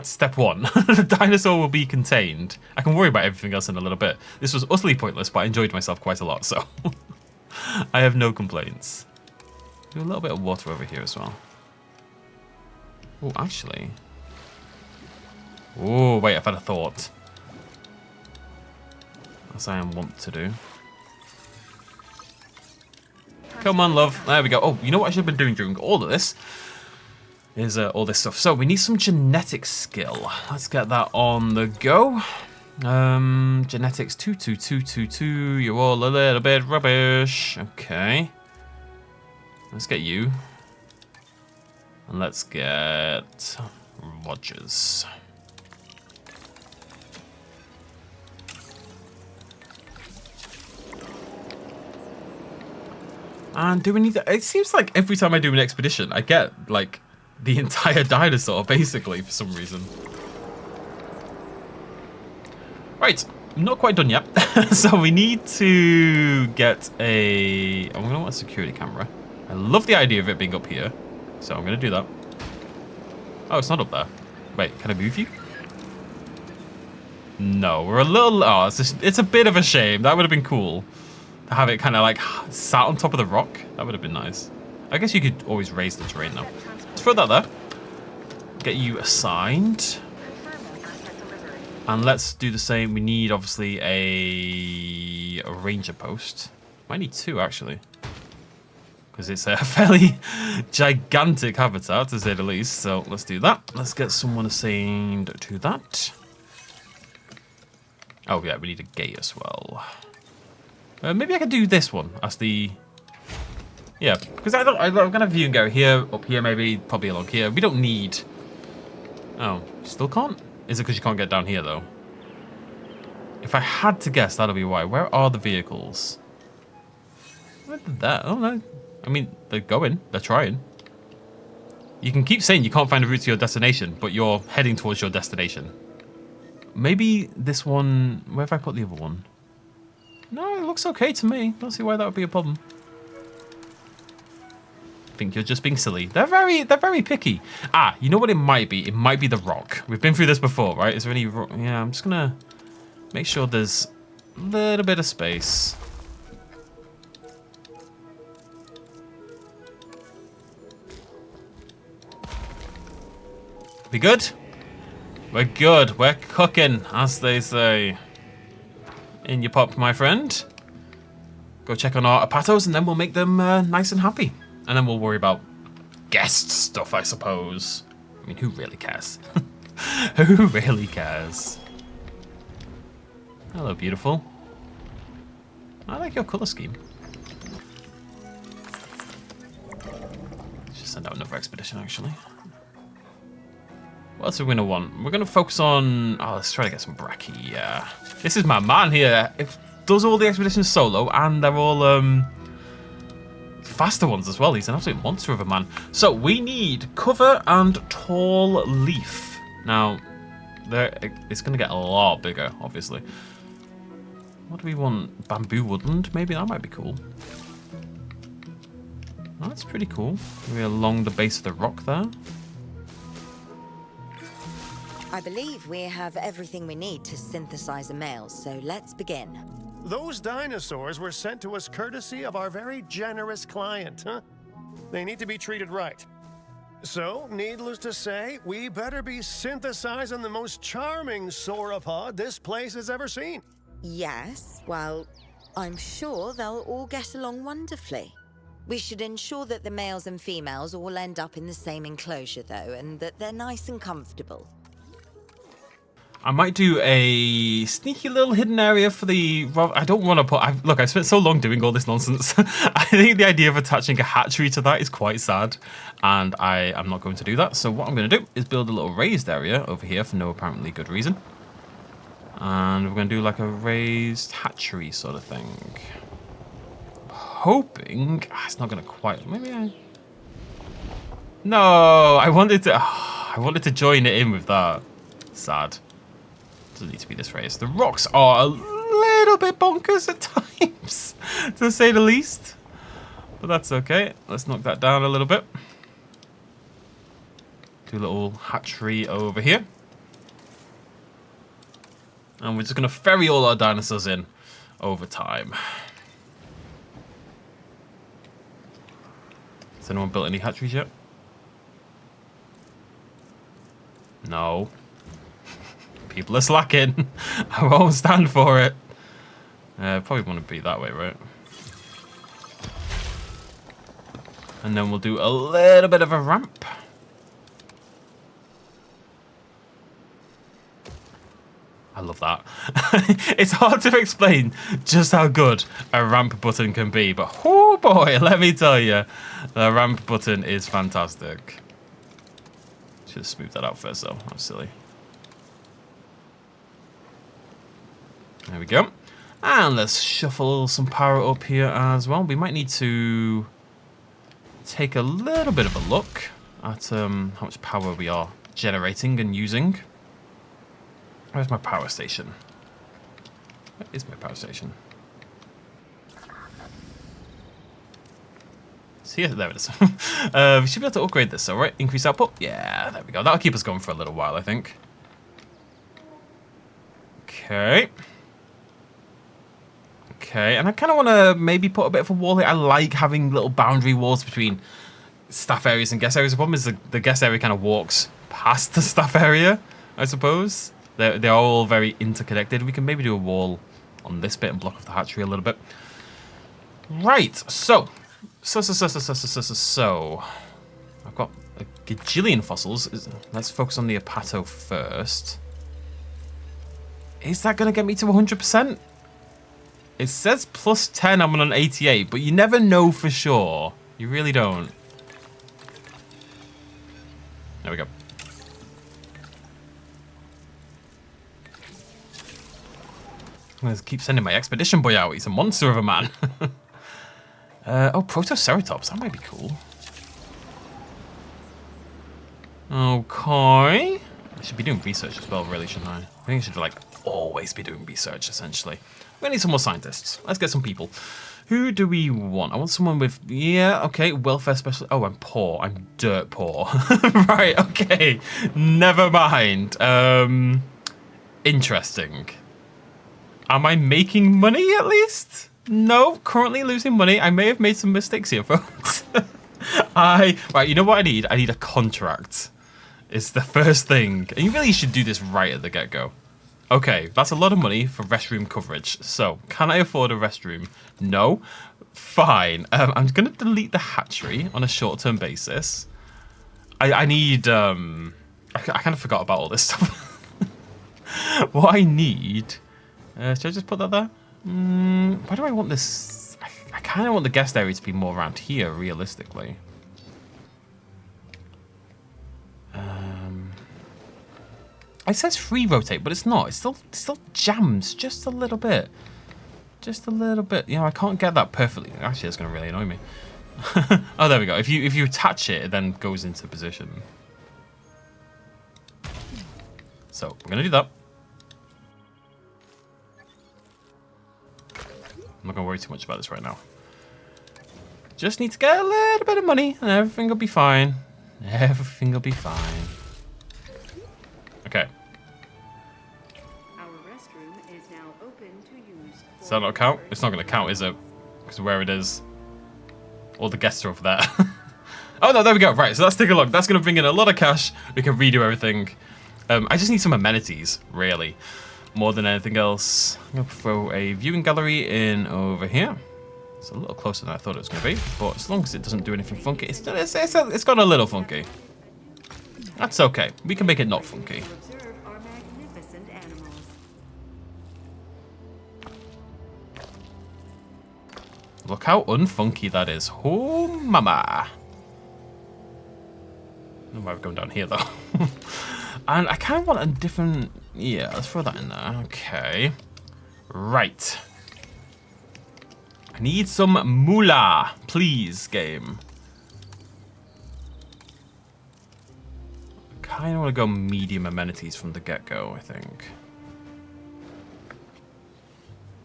step one. The dinosaur will be contained. I can worry about everything else in a little bit. This was utterly pointless, but I enjoyed myself quite a lot, so I have no complaints. Do a little bit of water over here as well. Oh, actually. Oh, wait, I've had a thought. As I am wont to do. Come on, love. There we go. Oh, you know what I should have been doing during all of this? Is all this stuff. So we need some genetic skill. Let's get that on the go. Genetics 22222. You're all a little bit rubbish. Okay. Let's get you. And let's get Rogers. And do we need to... It seems like every time I do an expedition, I get, like, the entire dinosaur, basically, for some reason. Right. Not quite done yet. So we need to get a... I'm going to want a security camera. I love the idea of it being up here. So I'm going to do that. Oh, it's not up there. Wait, can I move you? No, we're a little... Oh, it's a bit of a shame. That would have been cool. To have it kind of like sat on top of the rock. That would have been nice. I guess you could always raise the terrain though. Let's throw that there. Get you assigned. And let's do the same. We need obviously a ranger post. Might need two actually. Because it's a fairly gigantic habitat to say the least. So let's do that. Let's get someone assigned to that. Oh yeah, we need a gate as well. Maybe I could do this one as the... Yeah, because I'm going to view and go here, up here maybe, probably along here. We don't need... Oh, still can't? Is it because you can't get down here, though? If I had to guess, that'll be why. Where are the vehicles? Where did that? Oh, no. I mean, they're going. They're trying. You can keep saying you can't find a route to your destination, but you're heading towards your destination. Maybe this one... Where have I put the other one? No, it looks okay to me. Don't see why that would be a problem. I think you're just being silly. They're very picky. Ah, you know what it might be? It might be the rock. We've been through this before, right? Is there any rock? Yeah, I'm just gonna make sure there's a little bit of space. We good? We're good. We're cooking, as they say. In your pop, my friend. Go check on our Apatos, and then we'll make them nice and happy. And then we'll worry about guest stuff, I suppose. I mean, who really cares? Who really cares? Hello, beautiful. I like your color scheme. Let's just send out another expedition, actually. What else are we going to want? We're going to focus on... Oh, let's try to get some Bracky. Yeah. This is my man here. It does all the expeditions solo, and they're all... faster ones as well. He's an absolute monster of a man. So we need cover and tall leaf. Now, it's going to get a lot bigger, obviously. What do we want? Bamboo woodland? Maybe that might be cool. Oh, that's pretty cool. Maybe along the base of the rock there. I believe we have everything we need to synthesize a male, so let's begin. Those dinosaurs were sent to us courtesy of our very generous client, huh? They need to be treated right. So, needless to say, we better be synthesizing the most charming sauropod this place has ever seen. Yes, well, I'm sure they'll all get along wonderfully. We should ensure that the males and females all end up in the same enclosure, though, and that they're nice and comfortable. I might do a sneaky little hidden area for the... I don't want to put... Look, I've spent so long doing all this nonsense. I think the idea of attaching a hatchery to that is quite sad. And I am not going to do that. So what I'm going to do is build a little raised area over here for no apparently good reason. And we're going to do like a raised hatchery sort of thing. Hoping... it's not going to quite... Maybe I... No! I wanted to join it in with that. Sad. Doesn't need to be this raised. The rocks are a little bit bonkers at times, to say the least. But that's okay. Let's knock that down a little bit. Do a little hatchery over here. And we're just going to ferry all our dinosaurs in over time. Has anyone built any hatcheries yet? No. People are slacking. I won't stand for it. Probably want to be that way, right? And then we'll do a little bit of a ramp. I love that. It's hard to explain just how good a ramp button can be, but oh boy, let me tell you, the ramp button is fantastic. Should have smoothed that out first though. I'm silly. There we go. And let's shuffle some power up here as well. We might need to take a little bit of a look at how much power we are generating and using. Where's my power station? Where is my power station? See, there it is. We should be able to upgrade this, all right? Increase output. Yeah, there we go. That'll keep us going for a little while, I think. Okay. Okay, and I kind of want to maybe put a bit of a wall here. I like having little boundary walls between staff areas and guest areas. The problem is the guest area kind of walks past the staff area, I suppose. They're all very interconnected. We can maybe do a wall on this bit and block off the hatchery a little bit. Right, so I've got a gajillion fossils. Let's focus on the Apato first. Is that going to get me to 100%? It says plus 10, I'm on an 88, but you never know for sure. You really don't. There we go. I'm going to keep sending my expedition boy out. He's a monster of a man. Oh, Protoceratops. That might be cool. Okay. I should be doing research as well, really, shouldn't I? I think I should, like, always be doing research, essentially. We need some more scientists. Let's get some people. Who do we want? I want someone with, yeah, okay, welfare specialist. Oh, I'm poor. I'm dirt poor. Right, okay. Never mind. Interesting. Am I making money, at least? No, currently losing money. I may have made some mistakes here, folks. Right, you know what I need? I need a contract. It's the first thing. And you really should do this right at the get-go. Okay, that's a lot of money for restroom coverage. So, can I afford a restroom? No. Fine. I'm going to delete the hatchery on a short-term basis. I need... I kind of forgot about all this stuff. What I need... should I just put that there? Why do I want this? I kind of want the guest area to be more around here, realistically. It says free rotate, but it's not. It's still jams just a little bit. Just a little bit. You know, I can't get that perfectly. Actually, that's going to really annoy me. Oh, there we go. If you attach it, it then goes into position. So, we're going to do that. I'm not going to worry too much about this right now. Just need to get a little bit of money and everything will be fine. Everything will be fine. Okay. Our restroom is now open to use. Does that not count? It's not going to count, is it? Because of where it is. All the guests are over there. Oh, no, there we go. Right, so let's take a look. That's going to bring in a lot of cash. We can redo everything. I just need some amenities, really. More than anything else. I'm going to throw a viewing gallery in over here. It's a little closer than I thought it was going to be. But as long as it doesn't do anything funky, it's got a little funky. That's okay. We can make it not funky. Observe our magnificent animals. Look how unfunky that is. Oh, mama. I don't know why we're going down here, though. And I kind of want a different... Yeah, let's throw that in there. Okay. Right. I need some moolah, please, game. Kind of want to go medium amenities from the get-go, I think.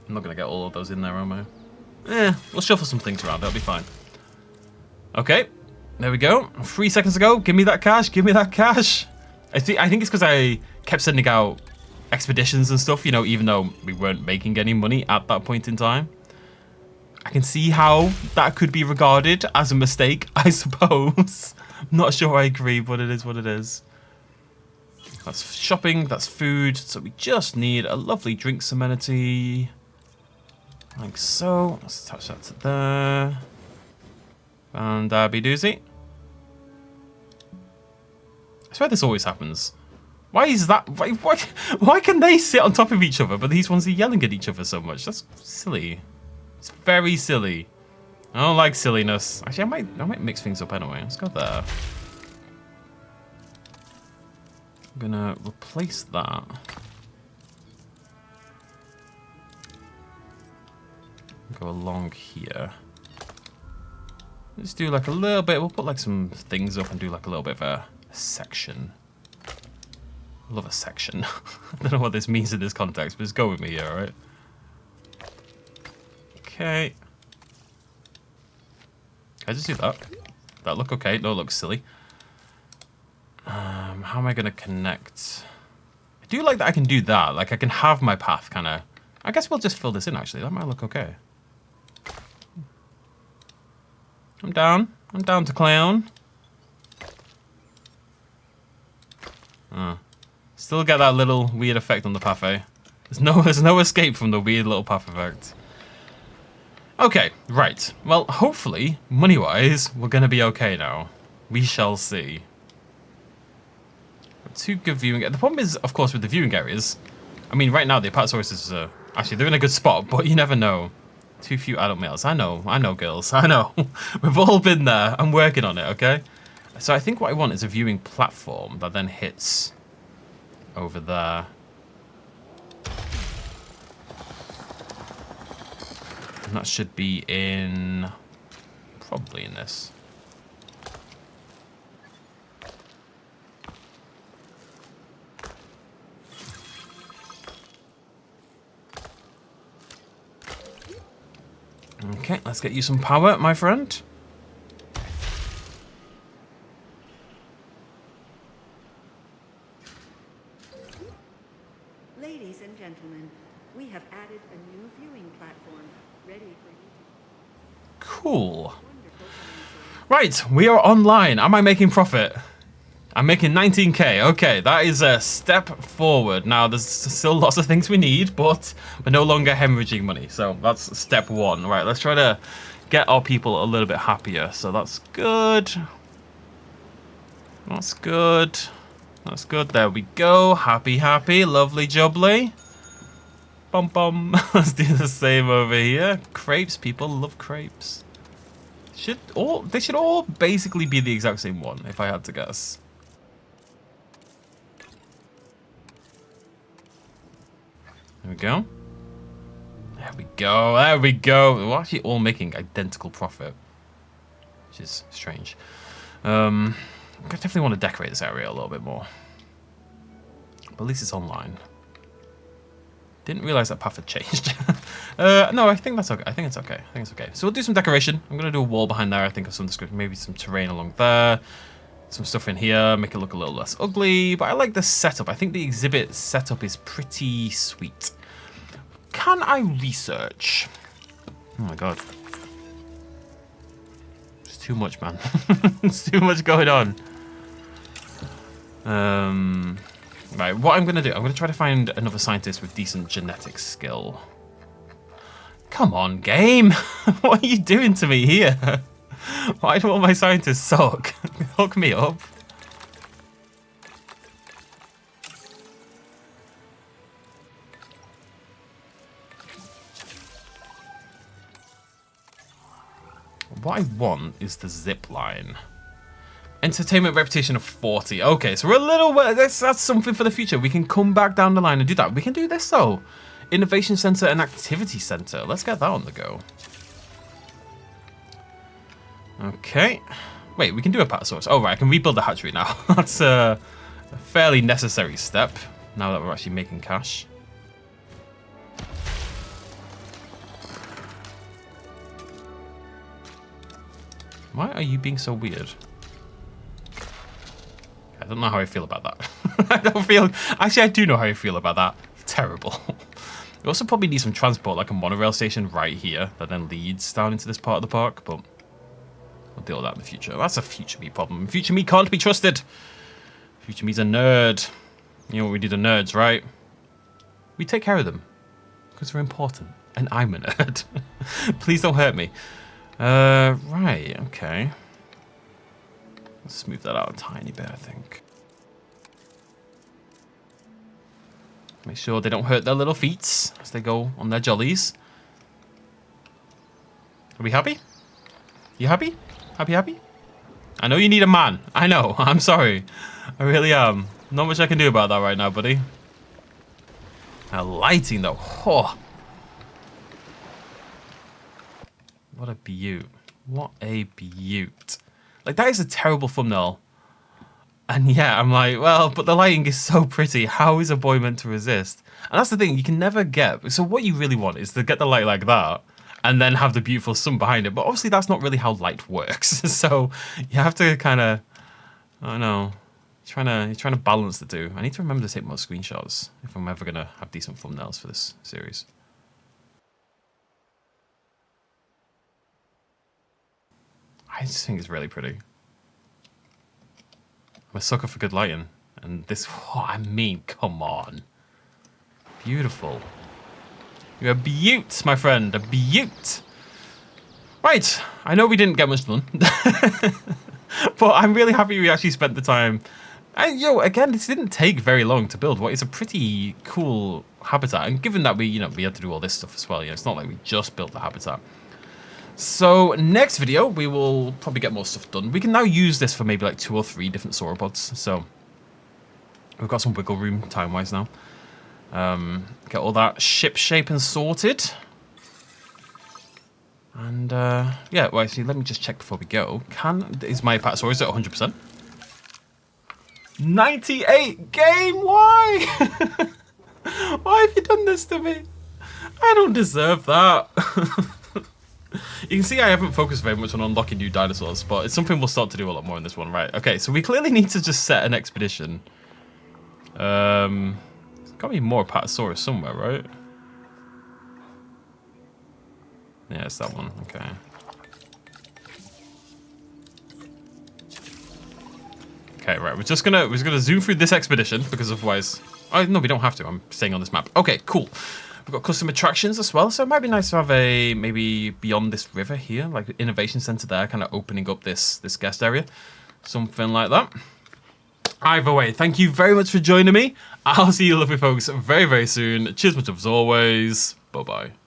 I'm not going to get all of those in there, am I? We'll shuffle some things around. That'll be fine. Okay. There we go. 3 seconds ago. Give me that cash. Give me that cash. I think it's because I kept sending out expeditions and stuff, you know, even though we weren't making any money at that point in time. I can see how that could be regarded as a mistake, I suppose. I'm not sure I agree, but it is what it is. That's shopping, that's food, so we just need a lovely drinks amenity. Like so. Let's attach that to there. And be doozy. I swear this always happens. Why is that? Why can they sit on top of each other, but these ones are yelling at each other so much? That's silly. It's very silly. I don't like silliness. Actually, I might mix things up anyway. Let's go there. I'm gonna replace that. Go along here. Let's do like a little bit. We'll put like some things up and do like a little bit of a section. I love a section. I don't know what this means in this context, but just go with me here, alright? Okay. Can I just do that? That look okay? No, it looks silly. How am I going to connect? I do like that I can do that. Like, I can have my path kind of... I guess we'll just fill this in, actually. That might look okay. I'm down. I'm down to clown. Still get that little weird effect on the path, eh? There's no escape from the weird little path effect. Okay, right. Well, hopefully, money-wise, we're going to be okay now. We shall see. 2 good viewing... The problem is, of course, with the viewing areas... I mean, right now, the Apatosauruses are... Actually, they're in a good spot, but you never know. Too few adult males. I know, girls. I know. We've all been there. I'm working on it, okay? So I think what I want is a viewing platform that then hits over there. And that should be in... Probably in this. Okay, let's get you some power, my friend. Ladies and gentlemen, we have added a new viewing platform ready for you to... Cool. Right, we are online. Am I making profit? I'm making 19k. Okay, that is a step forward. Now, there's still lots of things we need, but we're no longer hemorrhaging money. So that's step one. Right, let's try to get our people a little bit happier. So that's good. That's good. That's good. There we go. Happy, happy. Lovely jubbly. Bum bum. Let's do the same over here. Crepes. People love crepes. They should all basically be the exact same one, if I had to guess. There we go. There we go. There we go. We're actually all making identical profit, which is strange. I definitely want to decorate this area a little bit more. But at least it's online. Didn't realize that path had changed. No, I think that's okay. I think it's okay. I think it's okay. So we'll do some decoration. I'm going to do a wall behind there. I think of some description, maybe some terrain along there. Some stuff in here, make it look a little less ugly. But I like the setup. I think the exhibit setup is pretty sweet. Can I research? Oh my god. It's too much, man. It's too much going on. Right, what I'm going to do, I'm going to try to find another scientist with decent genetic skill. Come on, game. What are you doing to me here? Why do all my scientists suck? Hook me up. What I want is the zip line. Entertainment reputation of 40. Okay, so we're a little... That's something for the future. We can come back down the line and do that. We can do this, though. Innovation Center and Activity Center. Let's get that on the go. Okay. Wait, we can do a Apatosaurus. Oh, right, I can rebuild the hatchery now. That's a fairly necessary step, now that we're actually making cash. Why are you being so weird? I don't know how I feel about that. I don't feel... Actually, I do know how I feel about that. Terrible. We also probably need some transport, like a monorail station right here that then leads down into this part of the park, but we'll deal with that in the future. That's a future me problem. Future me can't be trusted. Future me's a nerd. You know what we do to nerds, right? We take care of them because they're important, and I'm a nerd. Please don't hurt me. Right, okay. Let's smooth that out a tiny bit, I think. Make sure they don't hurt their little feet as they go on their jollies. Are we happy? You happy? Happy, happy? I know you need a man. I know. I'm sorry. I really am. Not much I can do about that right now, buddy. Lighting, though. Oh. What a beaut. What a beaut. Like, that is a terrible thumbnail. And yeah, I'm like, well, but the lighting is so pretty. How is a boy meant to resist? And that's the thing, you can never get... So what you really want is to get the light like that and then have the beautiful sun behind it. But obviously that's not really how light works. So you have to kind of... I don't know. You're trying to balance the two. I need to remember to take more screenshots if I'm ever going to have decent thumbnails for this series. I just think it's really pretty. I'm a sucker for good lighting. And this, oh, I mean, come on. Beautiful. You're a beaut, my friend, a beaut. Right, I know we didn't get much done. But I'm really happy we actually spent the time. And, again, this didn't take very long to build what is a pretty cool habitat. And given that we had to do all this stuff as well, it's not like we just built the habitat. So next video, we will probably get more stuff done. We can now use this for maybe like 2 or 3 different sauropods. So we've got some wiggle room time-wise now. Get all that ship shape and sorted. And yeah, well, actually, let me just check before we go. Is my Apatosaurus at 100%? 98 game, why? Why have you done this to me? I don't deserve that. You can see I haven't focused very much on unlocking new dinosaurs, but it's something we'll start to do a lot more in this one, right? Okay, so we clearly need to just set an expedition. There's got to be more Apatosaurus somewhere, right? Yeah, it's that one. Okay. Okay, right. We're just gonna zoom through this expedition because otherwise, oh no, we don't have to. I'm staying on this map. Okay, cool. We've got custom attractions as well, so it might be nice to have a maybe beyond this river here, like the innovation center there, kind of opening up this guest area, something like that. Either way, thank you very much for joining me. I'll see you lovely folks very, very soon. Cheers much as always. Bye bye.